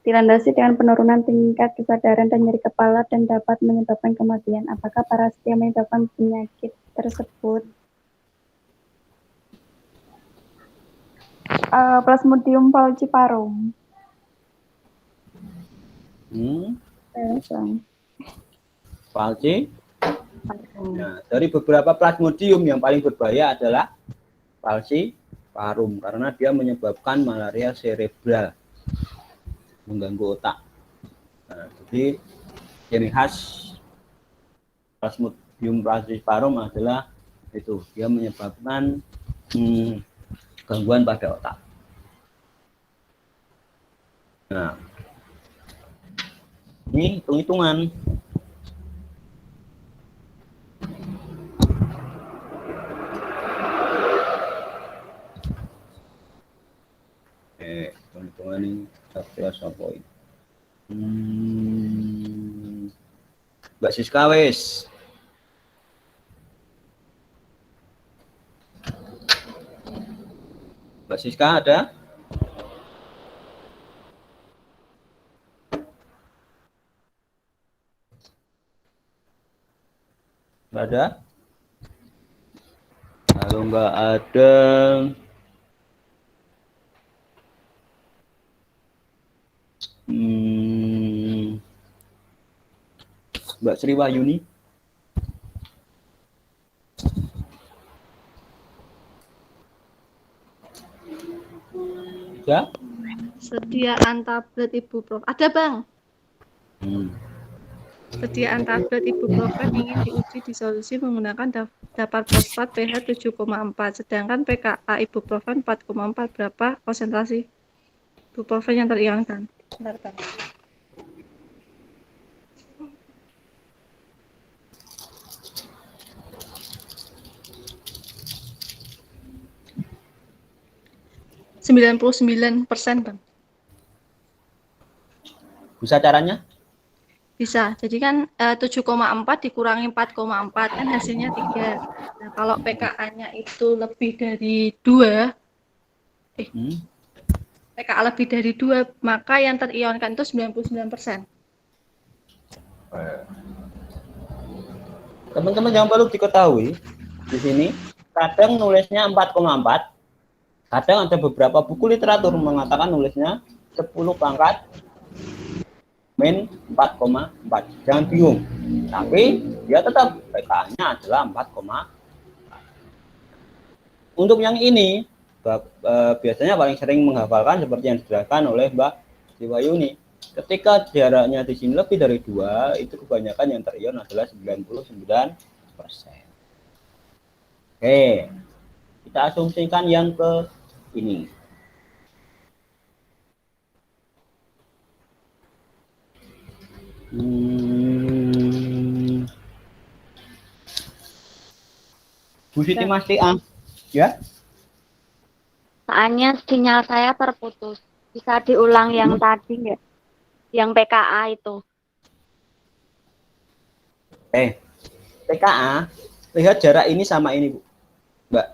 dilandasi dengan penurunan tingkat kesadaran dan nyeri kepala dan dapat menyebabkan kematian. Apakah parasit yang menyebabkan penyakit tersebut? Plasmodium falciparum. Nah, dari beberapa plasmodium yang paling berbahaya adalah falciparum karena dia menyebabkan malaria cerebral, mengganggu otak. Nah, jadi ciri khas Plasmodium falciparum adalah itu, dia menyebabkan gangguan pada otak. Nah, ini hitung-hitungan. Hitung-hitungan ini satu poin. Mbak Siska wis. Mbak Siska ada? Nggak ada? Kalau nggak ada, Mbak Sri Wahyuni. Ya? Sediaan tablet ibuprofen. Ada, Bang. Sediaan tablet ibuprofen ingin diuji disolusi menggunakan dapat fosfat pH 7,4, sedangkan pKa ibuprofen 4,4. Berapa konsentrasi ibuprofen yang terionkan? Bentar, Bang. %99%, Bang. Bisa caranya? Bisa. Jadi kan 7,4 dikurangi 4,4 kan hasilnya 3. Nah, kalau pKa-nya itu lebih dari 2, pKa lebih dari 2, maka yang terionkan itu 99%. Teman-teman yang perlu diketahui di sini kadang nulisnya 4,4, kadang ada beberapa buku literatur mengatakan nulisnya 10 pangkat min 4,4. Jangan bingung, tapi dia tetap pKa-nya adalah 4,4. Untuk yang ini biasanya paling sering menghafalkan seperti yang dijelaskan oleh Mbak Sri Wahyuni. Ketika jaraknya di sini lebih dari 2, itu kebanyakan yang terion adalah 99%. Oke, kita asumsikan yang ke ini. Bu Siti masih ya? Soalnya sinyal saya terputus. Bisa diulang yang tadi nggak? Yang PKA itu. PKA, lihat jarak ini sama ini, Bu. Mbak.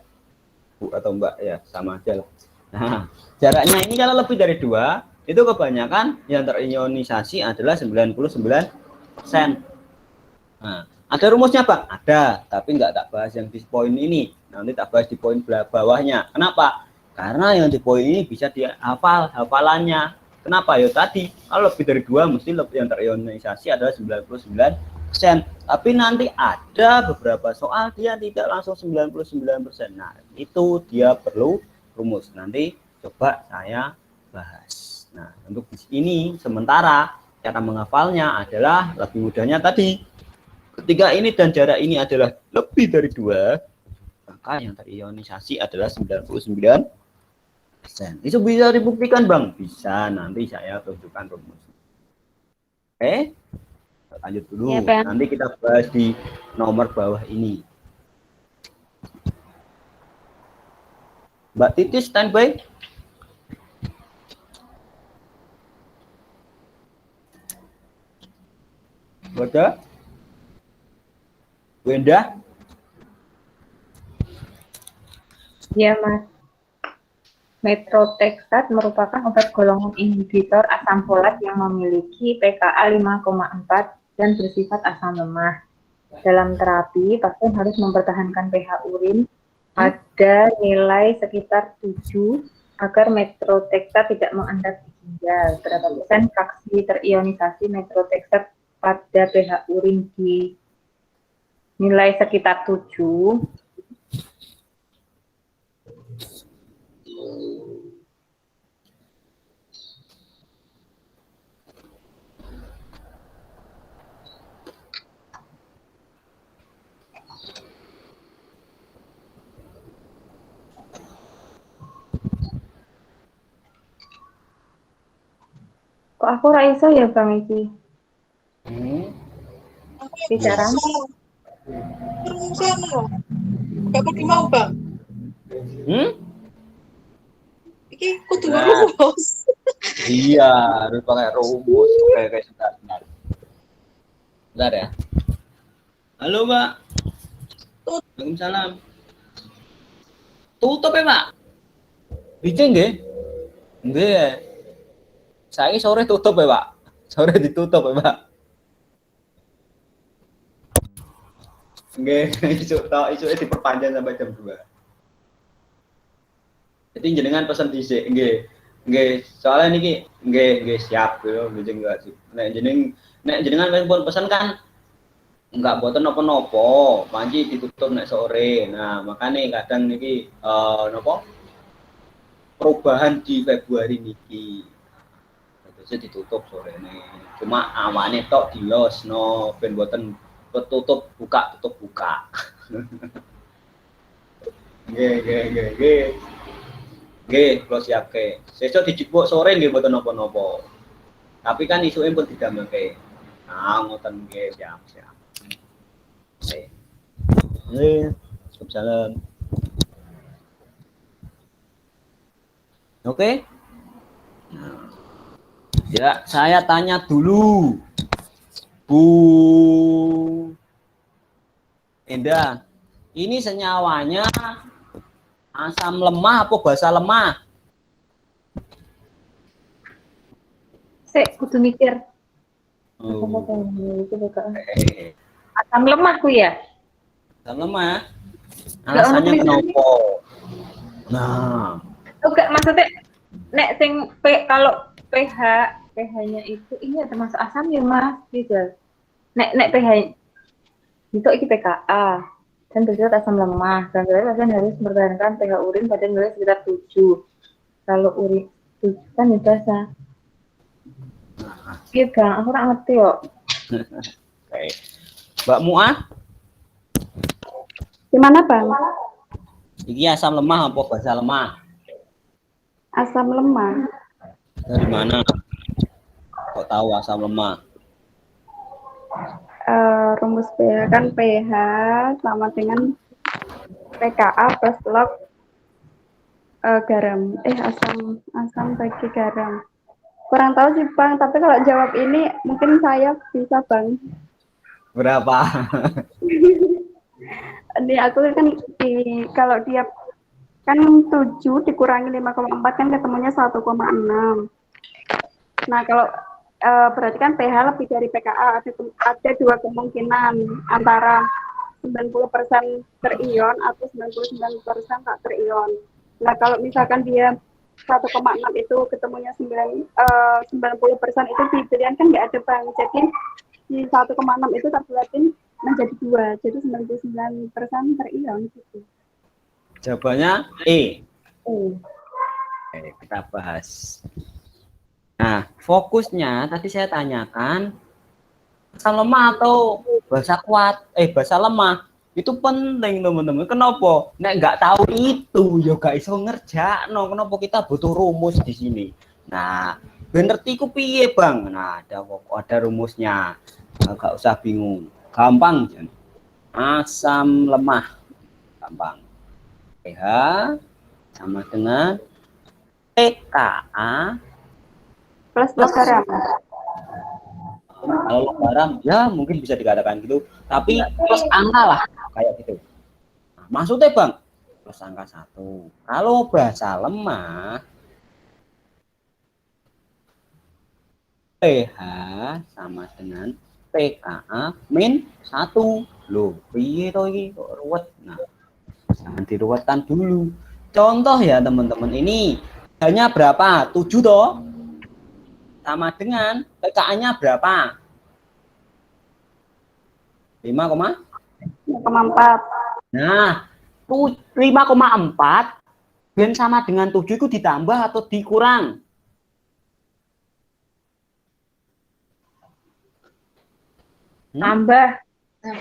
Bu atau Mbak, ya sama aja lah. Nah, jaraknya ini kalau lebih dari 2, itu kebanyakan yang terionisasi adalah 99%. Nah, ada rumusnya, Bang? Ada, tapi nggak tak bahas yang di poin ini. Nanti tak bahas di poin bawahnya. Kenapa? Karena yang di poin ini bisa dihafal hafalannya. Kenapa? Ya tadi, kalau lebih dari 2 mesti yang terionisasi adalah 99%. Tapi nanti ada beberapa soal dia tidak langsung 99%. Nah, itu dia perlu rumus. Nanti coba saya bahas. Nah, untuk di sini sementara cara menghafalnya adalah lebih mudahnya tadi. Ketika ini dan jarak ini adalah lebih dari 2, maka yang terionisasi adalah 99%. Itu bisa dibuktikan, Bang? Bisa, nanti saya tunjukkan rumusnya. Oke, lanjut dulu. Ya, nanti kita bahas di nomor bawah ini. Mbak Titi standby. Ada? Wenda? Ya, Mas. Methotrexate merupakan obat golongan inhibitor asam folat yang memiliki pKa 5,4 dan bersifat asam lemah. Dalam terapi, pasien harus mempertahankan pH urin pada nilai sekitar 7 agar methotrexate tidak mengendap di ginjal. Berapa persen fraksi terionisasi methotrexate pada pH urin di nilai sekitar 7? Kok aku raiso ya, Bang Iki? Bicara. Rumusnya nggak perlu mau, Bang. Iki kudu rumus. Iya, harus pakai rumus. Oke, sebentar. Bentar ya. Halo, Mbak. Waalaikumsalam. Tutup ya, Pak? Bisa nggih? Nggih. Saya sore tutup ya, Pak. Sore ditutup ya, Pak. Nggih, isu diperpanjang sampai jam 2. Jadi jenengan pesan dhisik, nggih. Nggih, soalnya niki nggih siap yo, nggih enggak sih. Nek jenengan pun pesan kan enggak boten napa-napa, panci ditutup nek sore. Nah, makanya kadang niki napa? Perubahan di Februari niki. Terus ditutup sore ini. Cuma awane tok dilosno ben boten tutup buka tutup buka. Nggih. Nggih, kula siapke. Sesuk dijupuk sore nggih boten napa-napa. Tapi kan isuke pun didameke. Nah, ngoten nggih, siap. Nggih, salam. Oke? Nah. Ya, saya tanya dulu. Bu Endah, ini senyawanya asam lemah apa basa lemah? Kudu mikir. Asam lemah ku ya? Asam lemah. Alasannya kenapa? Nah. Enggak, maksudnya nek sing kalau pH-nya itu ini termasuk asam ya Mas, gitu. Nek pH itu iki pKa dan bersifat asam lemah. Dan pasien harus mempertahankan pH urin pada nilai sekitar 7. Kalau urin 7 kan biasa. Iya Bang, aku tak ngerti kok. Oke. Mbak Muah? Gimana Bang? Ini asam lemah apa basa lemah? Asam lemah. Dari mana? Kok tahu asam lemah? Rumus pH kan pH sama dengan pKa plus log garam. Asam bagi garam. Kurang tahu sih Bang, tapi kalau jawab ini mungkin saya bisa Bang. Berapa? Ini aku kan kalau dia kan 7 dikurangi 5,4 kan ketemunya 1,6. Nah, kalau berarti kan pH lebih dari pKa, ada dua kemungkinan antara 90% terion atau 99% tak terion. Nah, kalau misalkan dia 1,6 itu ketemunya 90% itu di pilihan kan nggak ada Bang. Jadi di 1,6 itu terbulatin menjadi 2, jadi 99% terion gitu. Jawabannya E. Oke, kita bahas. Nah, fokusnya tadi saya tanyakan asam lemah atau basa lemah itu penting teman-teman. Kenapa? Nek nggak tahu itu ya gak iso ngerjakno. Kenapa kita butuh rumus di sini? Nah, ngerti ku piye Bang? Nah, ada rumusnya. Nggak usah bingung. Gampang, Jan. Asam lemah. Gampang. pH sama dengan pKa plus garam. Kalau garam ya mungkin bisa dikatakan gitu, tapi plus angka lah kayak gitu. Nah, maksudnya Bang, plus angka 1. Kalau basa lemah pH sama dengan pKa min 1. Loh, piye to iki kok ruwet? Nah, jangan diruwetkan dulu. Contoh ya teman-teman, ini hanya berapa? 7 toh? Sama dengan pKa-nya berapa? 5,4. Nah, 5,4 dan sama dengan 7 itu ditambah atau dikurang? Tambah.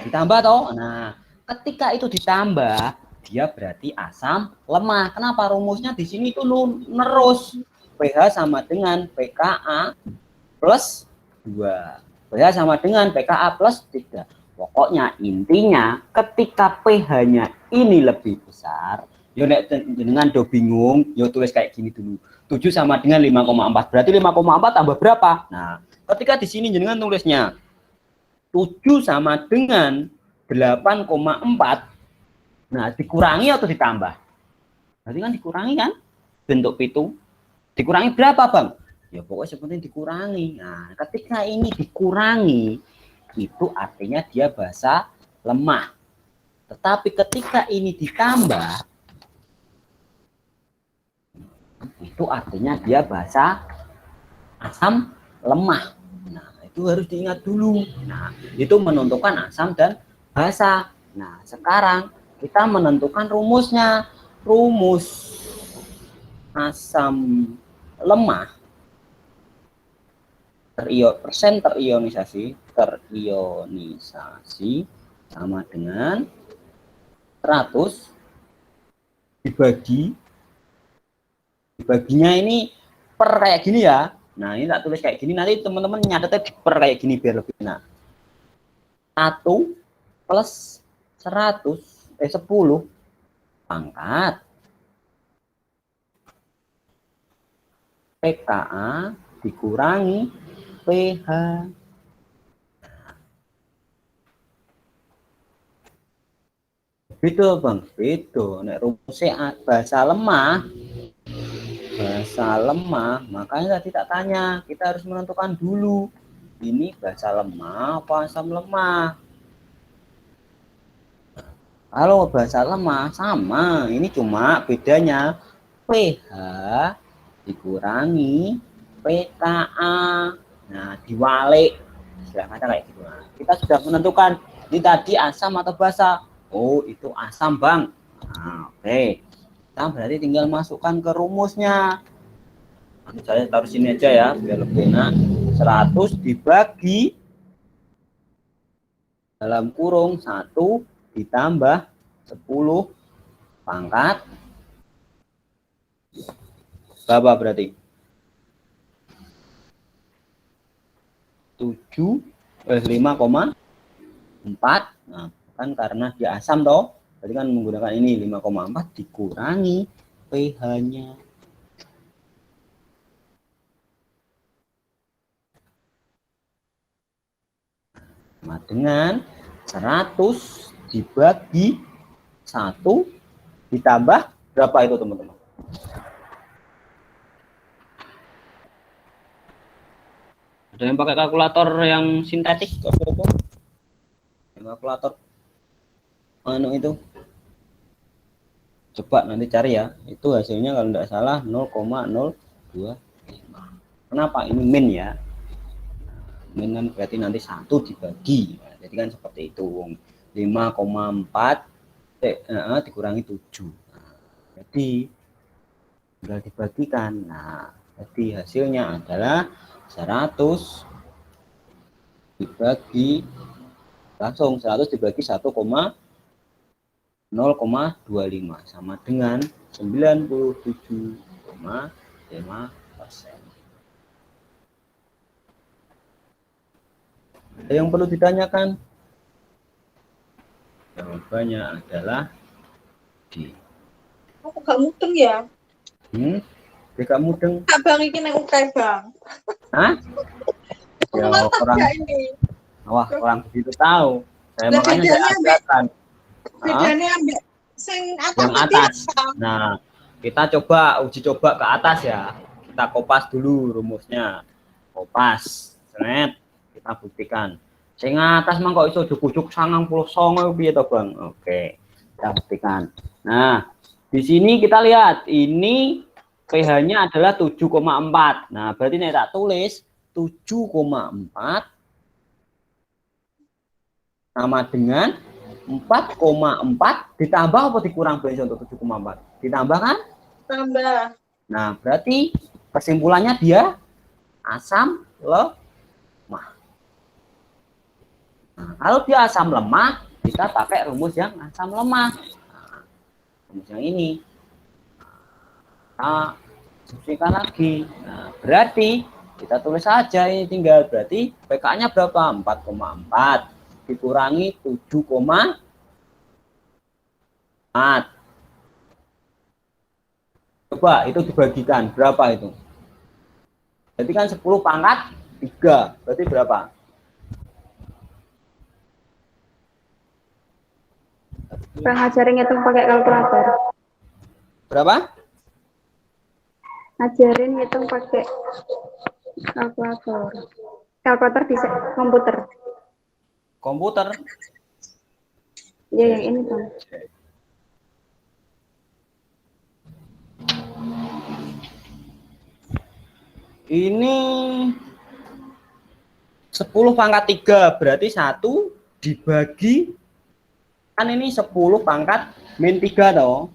Ditambah toh. Nah, ketika itu ditambah, dia berarti asam lemah. Kenapa? Rumusnya di sini itu nerus. pH sama dengan pKa plus 2. pH sama dengan pKa plus 3. Pokoknya intinya ketika pH-nya ini lebih besar, yo nek jenengan do bingung, yo tulis kayak gini dulu. 7 sama dengan 5,4. Berarti 5,4 tambah berapa? Nah, ketika di sini jenengan tulisnya 7 sama dengan 8,4. Nah, dikurangi atau ditambah? Berarti kan dikurangi kan? Bentuk pitu. Dikurangi berapa, Bang? Ya pokoknya seperti dikurangi. Nah, ketika ini dikurangi, itu artinya dia basa lemah. Tetapi ketika ini ditambah, itu artinya dia basa asam lemah. Nah, Itu harus diingat dulu. Nah, itu menentukan asam dan basa. Nah, sekarang kita menentukan rumusnya. Rumus asam lemah persen terionisasi sama dengan 100 dibaginya ini per kayak gini ya. Nah, ini tak tulis kayak gini, nanti teman-teman nyatetnya per kayak gini biar lebih enak. 1 plus 10 pangkat pKa dikurangi pH. Beda bang, beda. Nek rumusnya bahasa lemah, makanya tadi tak tanya, kita harus menentukan dulu ini bahasa lemah apa asam lemah. Kalau bahasa lemah sama, ini cuma bedanya pH dikurangi pKa. Nah, diwalik silahkan kayak gitu. Nah, kita sudah menentukan ini tadi asam atau basa. Oh, itu asam bang. Nah, oke. Kita berarti tinggal masukkan ke rumusnya. Saya taruh sini aja ya biar lebih enak. 100 dibagi dalam kurung 1 ditambah 10 pangkat berapa berarti? 5,4. Nah, kan karena dia asam toh, berarti kan menggunakan ini 5,4 dikurangi pH-nya. Sama dengan 100 dibagi 1 ditambah berapa itu teman-teman? Ada yang pakai kalkulator yang sintetik? Kalkulator itu coba nanti cari ya, itu hasilnya kalau tidak salah 0,025. Kenapa ini min ya? Min kan berarti nanti 1 dibagi, nah, jadi kan seperti itu. 5,4 dikurangi 7, nah, jadi tinggal dibagikan. Nah, jadi hasilnya adalah 100 dibagi langsung 100 dibagi 0,25 sama dengan 97,5%. Ada yang perlu ditanyakan? Jawabannya adalah D. Aku gak mudeng ya? Gak mudeng. Abang ini nang ukrai bang. Hah? Ya, orang begitu tahu. Saya makanya saya ajarkan. Bedanya ambil yang atas. Nah, kita uji coba ke atas ya. Kita kopas dulu rumusnya. Kopas. Senet. Kita buktikan. Sing atas mah kok iso jujuk 99 piye to, Bang? Oke. Kita buktikan. Nah, di sini kita lihat ini pH-nya adalah 7,4. Nah, berarti nek tak tulis 7,4 sama dengan 4,4 ditambah apa dikurang berarti untuk 7,4? Ditambah kan? Tambah. Nah, berarti kesimpulannya dia asam lemah. Nah, kalau dia asam lemah, kita pakai rumus yang asam lemah. Nah, rumus yang ini. Nah, substitusikan lagi. Nah, berarti kita tulis saja ini tinggal berarti pK-nya berapa? 4,4 dikurangi 7,4. Coba itu dibagikan berapa itu? Berarti kan 10 pangkat 3. Berarti berapa? Bang, ajarin ngitung pakai kalkulator. Berapa? Ajarin ngitung pakai kalkulator. Kalkulator bisa komputer. Komputer? Ya, yang ini, Bang. Ini 10 pangkat 3 berarti 1 dibagi kan ini 10 pangkat min 3 toh.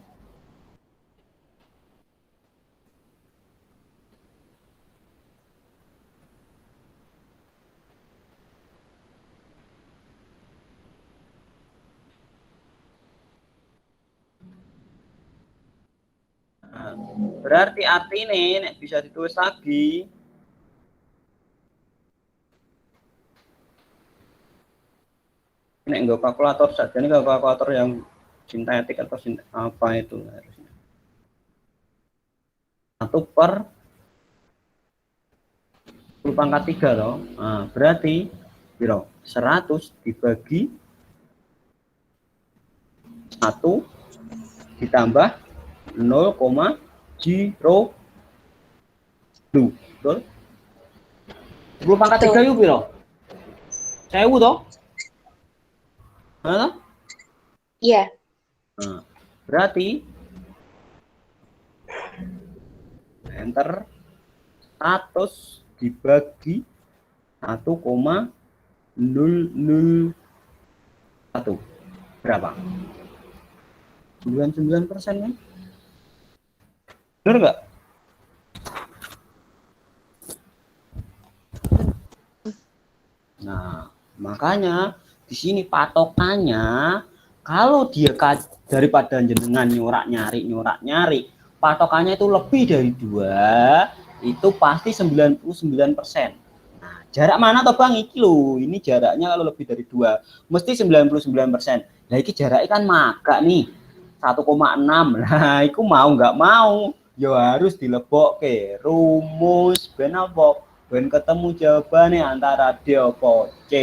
Nah, berarti artinya nek bisa ditulis lagi nek nggak kalkulator saja, ini nggak kalkulator yang sintetik atau apa itu harusnya 1 per 10 pangkat 3 loh. Nah, berarti biro 100 dibagi 1 ditambah 0,02 betul 10 pangkat 3 yuk biro 1000 toh. Hah? Iya. Nah, berarti enter 100 dibagi 1,001 berapa? 99% kan? Benar nggak? Nah, makanya di sini patokannya kalau dia daripada jenengan nyorak nyari, patokannya itu lebih dari 2, itu pasti 99%. Nah, jarak mana toh Bang? Iki loh, ini jaraknya kalau lebih dari 2, mesti 99%. Nah, iki jaraknya kan maka nih, 1,6. Nah, itu mau nggak mau, ya harus dilebokke rumus ben apa? Ben ketemu jawabannya antara D atau C.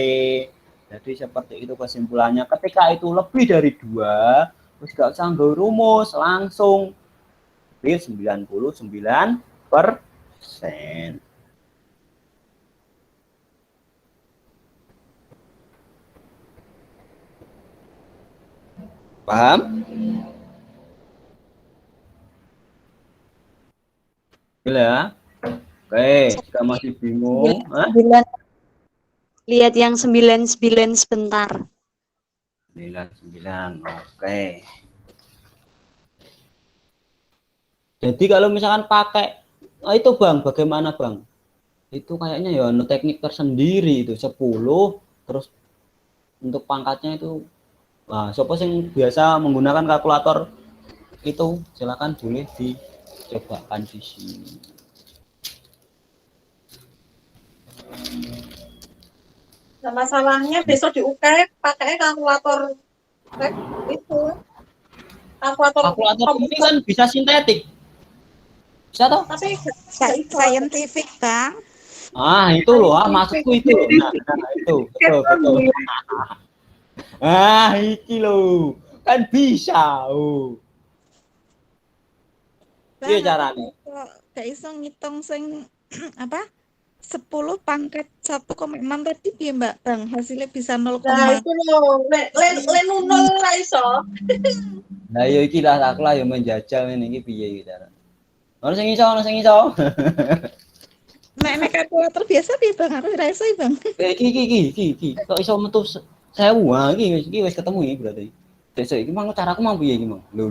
Jadi seperti itu kesimpulannya. Ketika itu lebih dari 2, terus gak usah nggo rumus, langsung pilih 99%. Paham? Gila ya? Oke, jika masih bingung, lihat yang 99 sebentar. 99, oke. Jadi kalau misalkan pakai, itu Bang, bagaimana Bang? Itu kayaknya ya teknik tersendiri itu 10, terus untuk pangkatnya itu, nah, siapa yang biasa menggunakan kalkulator itu silakan boleh dicobakan di sini. Nah, masalahnya besok di UK pakai kalkulator itu. Kalkulator ini kan bisa sintetik. Bisa toh? Tapi scientific, Bang. Ah, itu loh, maksudku itu. Nah, itu betul. Ah, iki loh. Kan bisa. Iya caranya. Gak iso ngitung sing apa? 10 pangkat 1,6 tadi piye Mbak Bang? Hasilnya bisa 0, nah itu loh, le nol lah iso. Nah, ya iki lah aku lah yang menjajal ini iki piye iki cara. Ono sing iso. Nek kalkulator biasa piye Bang? Aku ora iso, Bang. Iki. Kok iso metu 1000 ah iki wis ketemu iki berarti. Sesuk iki mang caraku mang piye iki mang? Lho.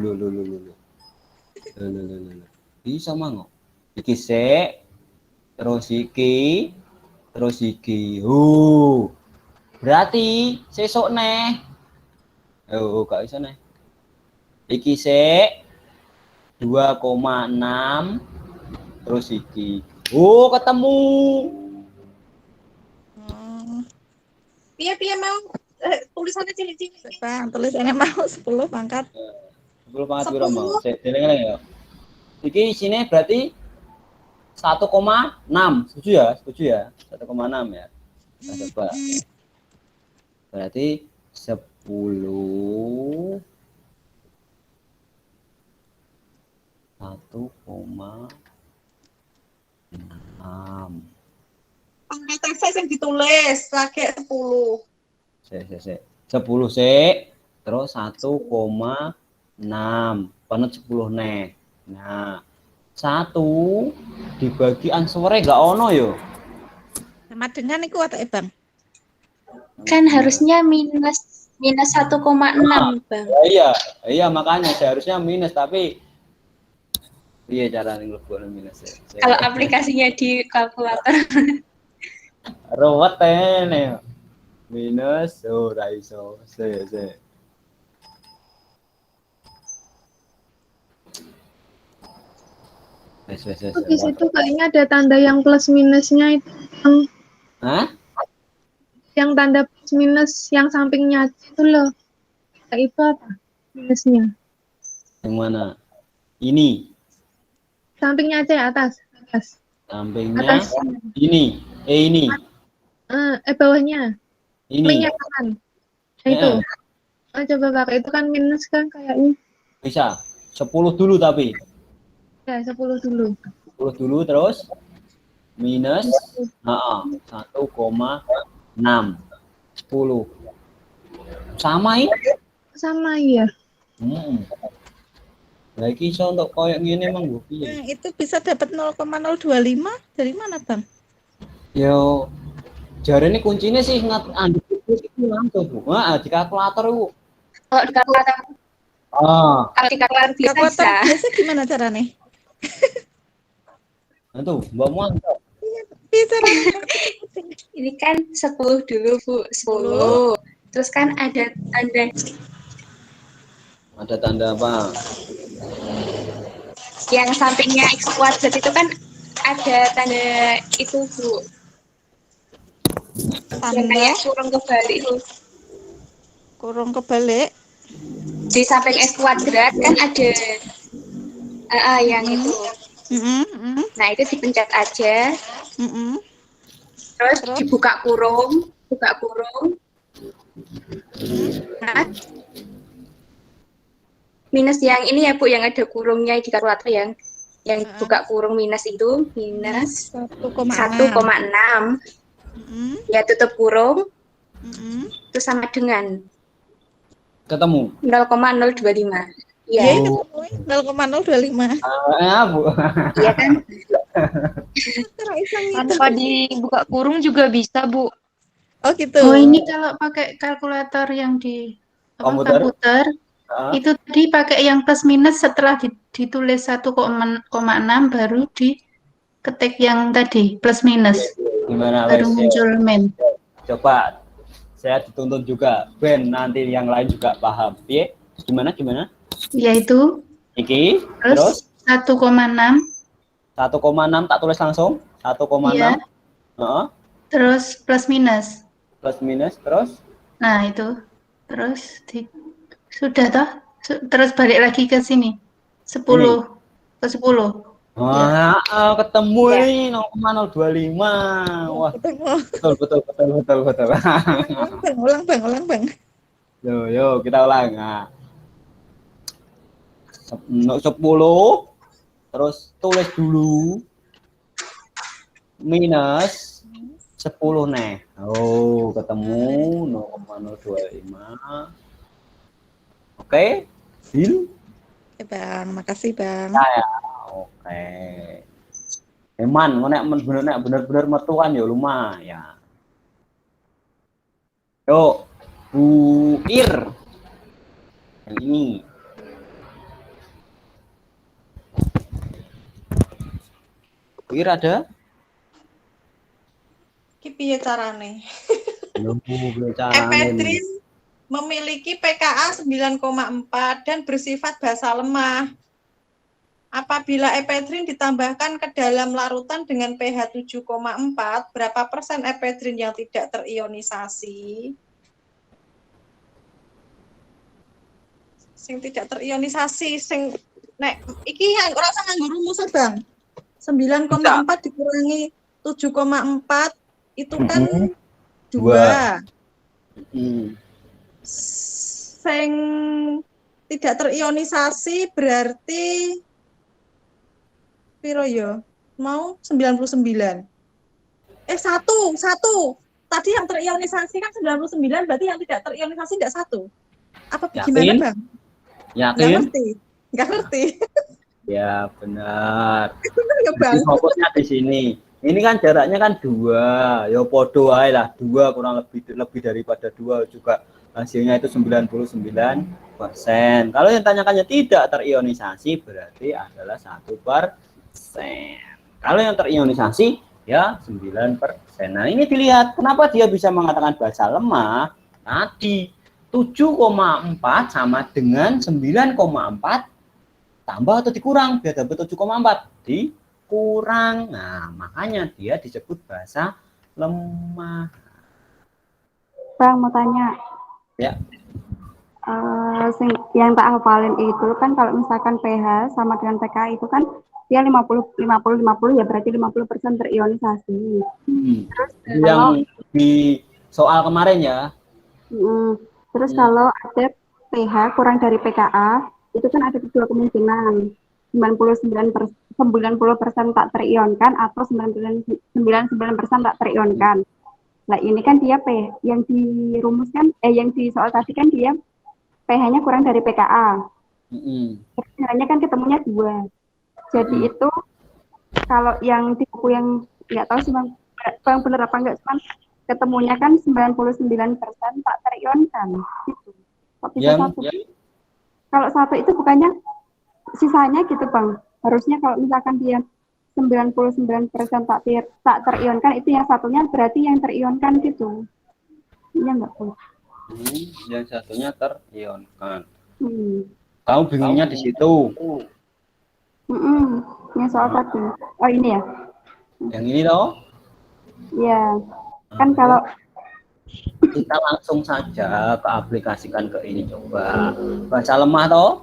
Bisa mang. Iki sik terus iki. Berarti sesuk neh. Gak iso neh. Iki sik 2,6 terus iki. Ketemu. Piye mau tulisannya cilik-cilik. Bang, tulisannya mau 10 pangkat. 10 pangkat piro mau? Sik deleng ya. Iki sini berarti 1,6. Setuju ya? 1,6 ya. Nah, coba. Berarti 10 1,6. Pangkat saya yang ditulis lagi 10. Sik. 10 sik, terus 1,6. Penet 10 neh. Nah, 1 dibagi answere gak ono yo. Sama dengan iku atake Bang. Kan harusnya minus 1,6, Bang. Iya makanya seharusnya minus, tapi iya cara ngelebokno minus ya. Kalau aplikasinya di kalkulator. Ruwet ini. Minus ora iso. Di situ kayaknya ada tanda yang plus minusnya itu. Hah? Yang tanda plus minus yang sampingnya itu loh. Itu apa? Minusnya. Yang mana? Ini. Sampingnya aja atas. Sampingnya Atas. ini. Ini. Bawahnya. Ini. Minyak kan. Itu. Coba pakai itu kan minus kan kayaknya. Bisa. 10 dulu tapi. Ya, 10 dulu. 10 dulu terus minus 1,6 10. Sama ini? Sama iya. Lagi iso untuk koyok gini emang gue piye? Itu bisa dapat 0,025 dari mana, Bang? Yo, jari ini kuncinya sih anduk itu langsung Bu. Di kalkulator Bu. Kalau di kalkulator. Kalau di kalkulator bisa. Biasa gimana caranya? Itu Mbak mantap. Bisa. Ini kan 10 dulu, Bu. 10. Terus kan ada tanda. Ada tanda apa? Yang sampingnya X kuadrat itu kan ada tanda itu, Bu. Yang kayak kurung kebalik itu. Kurung kebalik? Di samping X kuadrat kan ada yang itu. Nah, itu dipencet aja. Terus dibuka kurung, Nah, minus yang ini ya Bu, yang ada kurungnya di kalkulator yang buka kurung minus itu minus 1,6. Ya tutup kurung. Itu sama dengan ketemu 0,025. Iya. Ketemu 0,025. Bu. Iya kan? Tanpa dibuka kurung juga bisa, Bu. Oh gitu. Oh, ini kalau pakai kalkulator yang di komputer itu tadi pakai yang plus minus setelah ditulis 1,6 baru diketik yang tadi plus minus. Gimana baru muncul min. Coba saya dituntut juga Ben, nanti yang lain juga paham. Piye? Gimana? Yaitu Iki terus 1,6 tak tulis langsung 1,6. Iya. Terus plus minus terus nah itu terus sudah toh terus balik lagi ke sini 10 ke 10. Ketemu ini 0,025. Wah, betul. Ulang, Bang. Yo, kita ulang. Nah. 10 terus tulis dulu minus 10 nih. Oh, ketemu 0,025. Oke, deal? Oke, Bang. Makasih, Bang. Oke. Eman, nek bener-bener metuan ya lumayan. Yuk, Bu Ir. Yang ini. Bu Ir ada? Ki piye carane? Epedrin memiliki pKa 9,4 dan bersifat basa lemah. Apabila epedrin ditambahkan ke dalam larutan dengan pH 7,4, berapa persen epedrin yang tidak terionisasi? Sing tidak terionisasi, sing nek iki ora usah nganggo rumus, Bang. 9,4 dikurangi 7,4 itu kan 2. Sing tidak terionisasi berarti piro ya? Mau 99. 1. Tadi yang terionisasi kan 99, berarti yang tidak terionisasi tidak 1. Apa gimana, Bang? Yakin? Nggak ngerti. Ya, benar. Benar ya, Bang? Fokusnya di sini. Ini kan jaraknya kan 2, ya podo ae lah, 2 kurang lebih daripada 2 juga hasilnya itu 99%. Kalau yang tanyakannya tidak terionisasi berarti adalah 1%. Kalau yang terionisasi ya 9%. Nah, ini dilihat kenapa dia bisa mengatakan basa lemah tadi 7,4 sama dengan 9,4 tambah atau dikurang biar dapat 7,4 dikurang. Nah, makanya dia disebut basa lemah. Bang, mau tanya. Ya. Yang tak hafalin itu kan kalau misalkan pH sama dengan pKa itu kan dia 50 ya berarti 50% terionisasi. Terus yang di soal kemarin ya. Terus kalau ada pH kurang dari pKa itu kan ada 2 kemungkinan. 90% tak terionkan atau 99% tak terionkan. Nah, ini kan dia yang dirumuskan yang di soal tadi kan dia pH-nya kurang dari pKa. Caranya kan ketemunya 2. Jadi itu kalau yang di buku yang nggak tahu sih Bang bener apa enggak, cuman ketemunya kan 99% tak terionkan gitu. Kok bisa satu? Kalau satu itu bukannya sisanya gitu Bang. Harusnya kalau misalkan dia 99% tak terionkan itu yang satunya berarti yang terionkan gitu. Iya enggak, Bu? Yang satunya terionkan. Kamu bingungnya di situ. Yang soal tadi. Oh, ini ya? Yang ini loh. Iya. Kan kalau kita langsung saja ke aplikasikan ke ini coba. Basa lemah toh?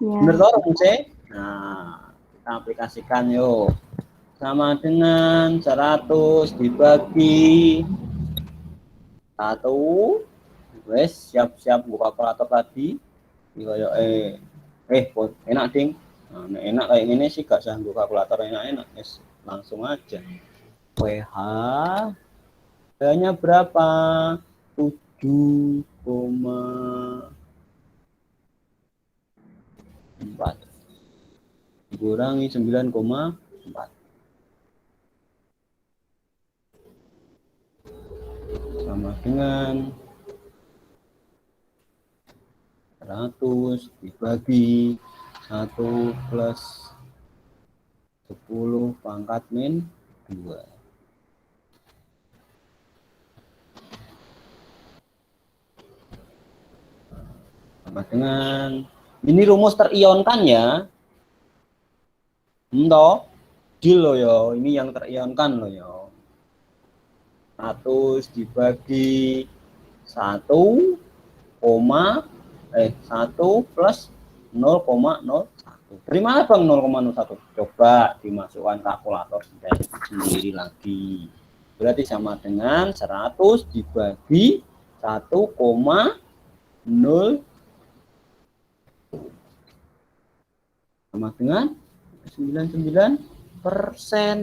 Ya. Bener toh rumusnya? Nah, kita aplikasikan yuk. Sama dengan 100 dibagi 1. Wes siap-siap buka kalkulator tadi. Enak ding. Nah, enak kayak gini sih gak usah buka kalkulator enak-enak. Yes, langsung aja. pH nya berapa? 7,4 dikurangi 9,4 sama dengan 100 dibagi 1 plus 10 pangkat min 2. Sama dengan ini rumus terionkan ya. Toh, deal lo yo, ini yang terionkan lo yo. 100 dibagi 1 plus 0,01. Terima Bang 0,01. Coba dimasukkan kalkulator sendiri lagi. Berarti sama dengan 100 dibagi 1,0 sama dengan 99%.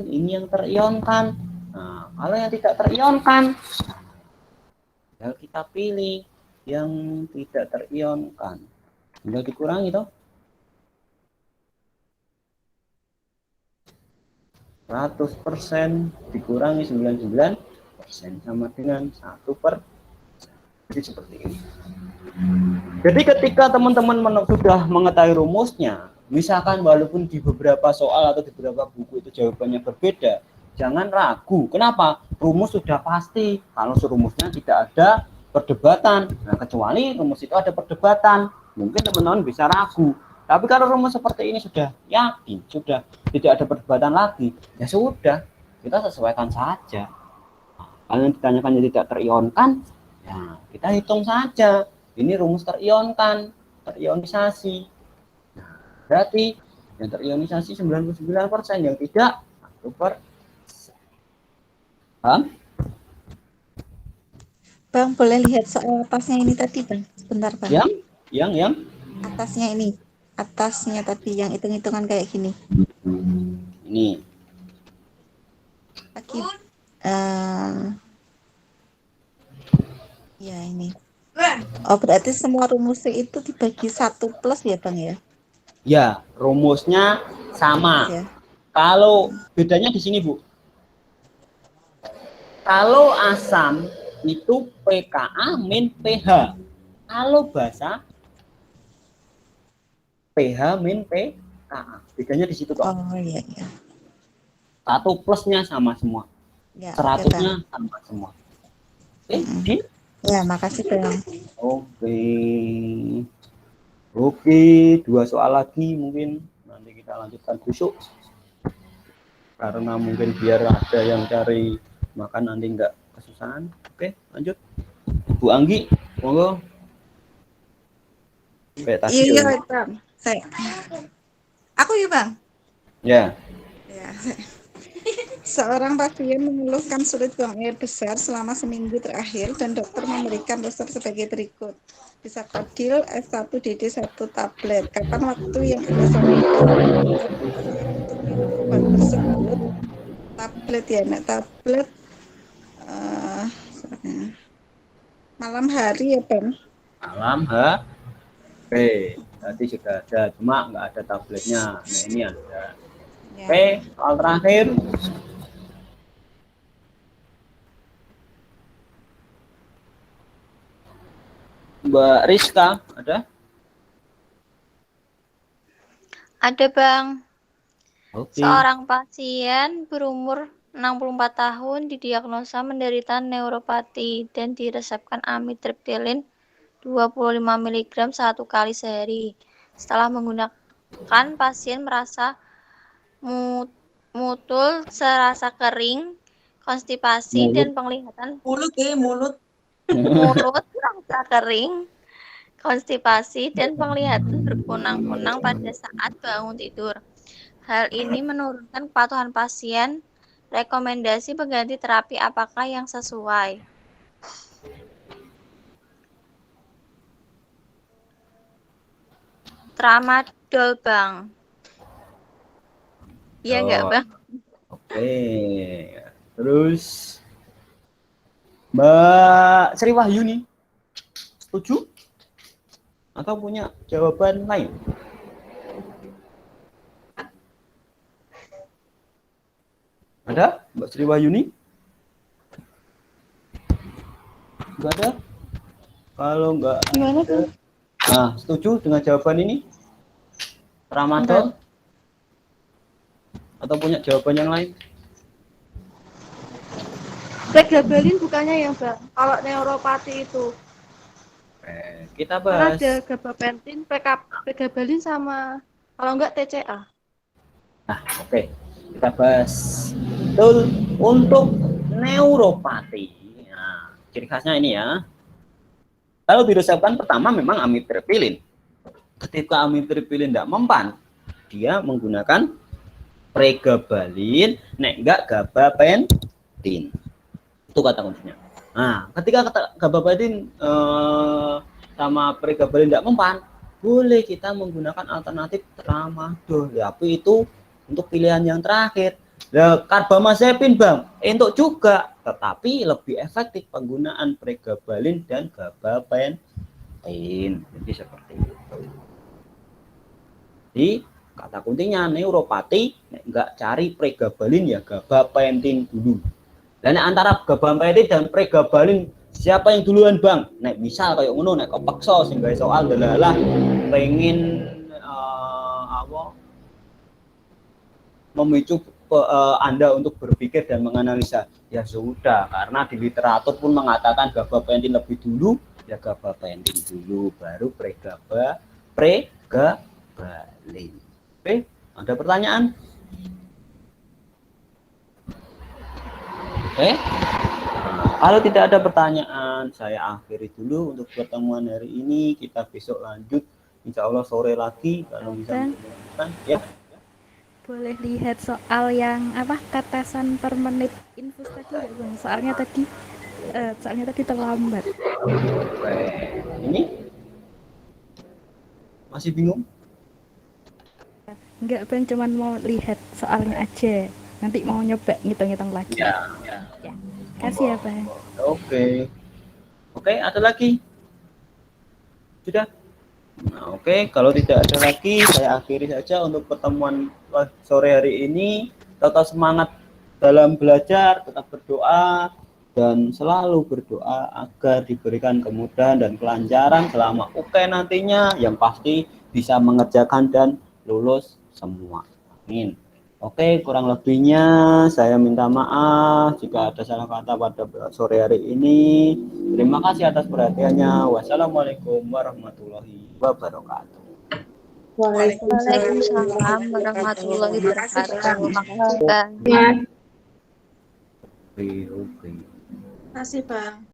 Ini yang terionkan. Nah, kalau yang tidak terionkan, tinggal kita pilih yang tidak terionkan. Tinggal dikurangi toh. 100% dikurangi 99% sama dengan 1%. Jadi seperti ini. Jadi ketika teman-teman sudah mengetahui rumusnya, misalkan walaupun di beberapa soal atau di beberapa buku itu jawabannya berbeda, jangan ragu. Kenapa? Rumus sudah pasti. Kalau rumusnya tidak ada perdebatan. Nah, kecuali rumus itu ada perdebatan, mungkin teman-teman bisa ragu. Tapi kalau rumus seperti ini sudah yakin, sudah tidak ada perdebatan lagi, ya sudah, kita sesuaikan saja. Kalau yang ditanyakannya tidak terionkan, ya kita hitung saja. Ini rumus terionkan, terionisasi. Nah, berarti yang terionisasi 99%, yang tidak 1%. Paham? Bang, boleh lihat soal atasnya ini tadi, Bang? Sebentar, Bang. Yang atasnya ini. Atasnya tadi yang hitung-hitungan kayak gini. Ini. Lagi. Ya, ini. Oh, berarti semua rumusnya itu dibagi 1 plus ya, Bang ya? Ya, rumusnya sama. Ya. Kalau bedanya di sini, Bu. Kalau asam itu pKa min pH. Kalau basa pH min pKa. Bedanya di situ kok. Oh iya iya. 1 plusnya sama semua. Ya, 100-nya sama semua. Oke, ya, makasih Bang. Oke, 2 soal lagi mungkin nanti kita lanjutkan besok. Karena mungkin biar ada yang cari makan nanti enggak kesusahan. Oke, lanjut. Bu Anggi, monggo. Iya, Bang. Aku ya, Bang. Ya. Ya. Seorang pasien mengeluhkan sulit buang air besar selama seminggu terakhir dan dokter memberikan resep sebagai berikut. Bisakodil S1DD 1 tablet. Kapan waktu yang Anda sarankan untuk minum obat tersebut? Tablet ya, nak tablet malam hari ya, Bang? Malam hari. Tadi sudah ada, cuma nggak ada tabletnya. Nah, ini ada. Ya. Oke, soal terakhir. Mbak Rizka, ada? Ada, Bang. Oke. Seorang pasien berumur 64 tahun didiagnosa menderita neuropati dan diresepkan amitriptilin 25 mg 1 kali sehari. Setelah menggunakan, pasien merasa mutul, serasa kering, konstipasi, dan penglihatan mulut terasa kering, konstipasi, dan penglihatan berkunang-kunang pada saat bangun tidur. Hal ini menurunkan kepatuhan pasien. Rekomendasi pengganti terapi apakah yang sesuai? Tramadol, Bang. Iya enggak, Bang? Oke. Terus Mbak Sri Wahyuni, setuju? Atau punya jawaban lain? Ada Mbak Sri Wahyuni? Enggak ada? Kalau enggak Gimana tuh? Nah, setuju dengan jawaban ini? Tramadol? Atau punya jawaban yang lain? Pregabalin bukannya ya, Bang? Kalau neuropati itu. Kita Karena bahas. ada gabapentin, pregabalin sama kalau enggak TCA. Nah, oke. Kita bahas. Betul, untuk neuropati. Nah, ciri khasnya ini ya. Kalau diresepkan pertama memang amitriptilin. Ketika amitriptilin tidak mempan, dia menggunakan pregabalin, nek enggak gabapentin. Itu kata kuncinya. Nah, ketika gabapentin sama pregabalin tidak mempan, boleh kita menggunakan alternatif tramadol. Tapi itu untuk pilihan yang terakhir. Nah, karbamazepin, Bang, untuk juga, tetapi lebih efektif penggunaan pregabalin dan gabapentin. Jadi seperti itu. Jadi kata kuncinya neuropati, enggak cari pregabalin ya gabapentin dulu. Dan antara gabapentin dan pregabalin siapa yang duluan, Bang? Nek misal kayak ngono, nek kepeksa sehingga soal delalah pengen memicu Anda untuk berpikir dan menganalisa, ya sudah, karena di literatur pun mengatakan gabapentin lebih dulu, ya gabapentin dulu, baru pregabalin. Oke, ada pertanyaan? Oke, kalau tidak ada pertanyaan, saya akhiri dulu untuk pertemuan hari ini. Kita besok lanjut, insya Allah sore lagi kalau bisa. Ya. Boleh lihat soal yang apa, tetesan per menit infus tadi nggak, Bang? Soalnya tadi terlambat. Ini masih bingung? Enggak, Bang, cuman mau lihat soalnya aja. Nanti mau nyoba ngitung-ngitung lagi. Ya. Kasih ya, Bang. Oke, ada lagi? Sudah? Nah, oke, kalau tidak ada lagi, saya akhiri saja untuk pertemuan sore hari ini. Tetap semangat dalam belajar, tetap berdoa, dan selalu berdoa agar diberikan kemudahan dan kelancaran selama UK nantinya, yang pasti bisa mengerjakan dan lulus semua. Amin. Oke, kurang lebihnya saya minta maaf jika ada salah kata pada sore hari ini. Terima kasih atas perhatiannya. Wassalamualaikum warahmatullahi wabarakatuh. Waalaikumsalam warahmatullahi wabarakatuh. Makasih, Bang. Oke. Terima kasih, Bang.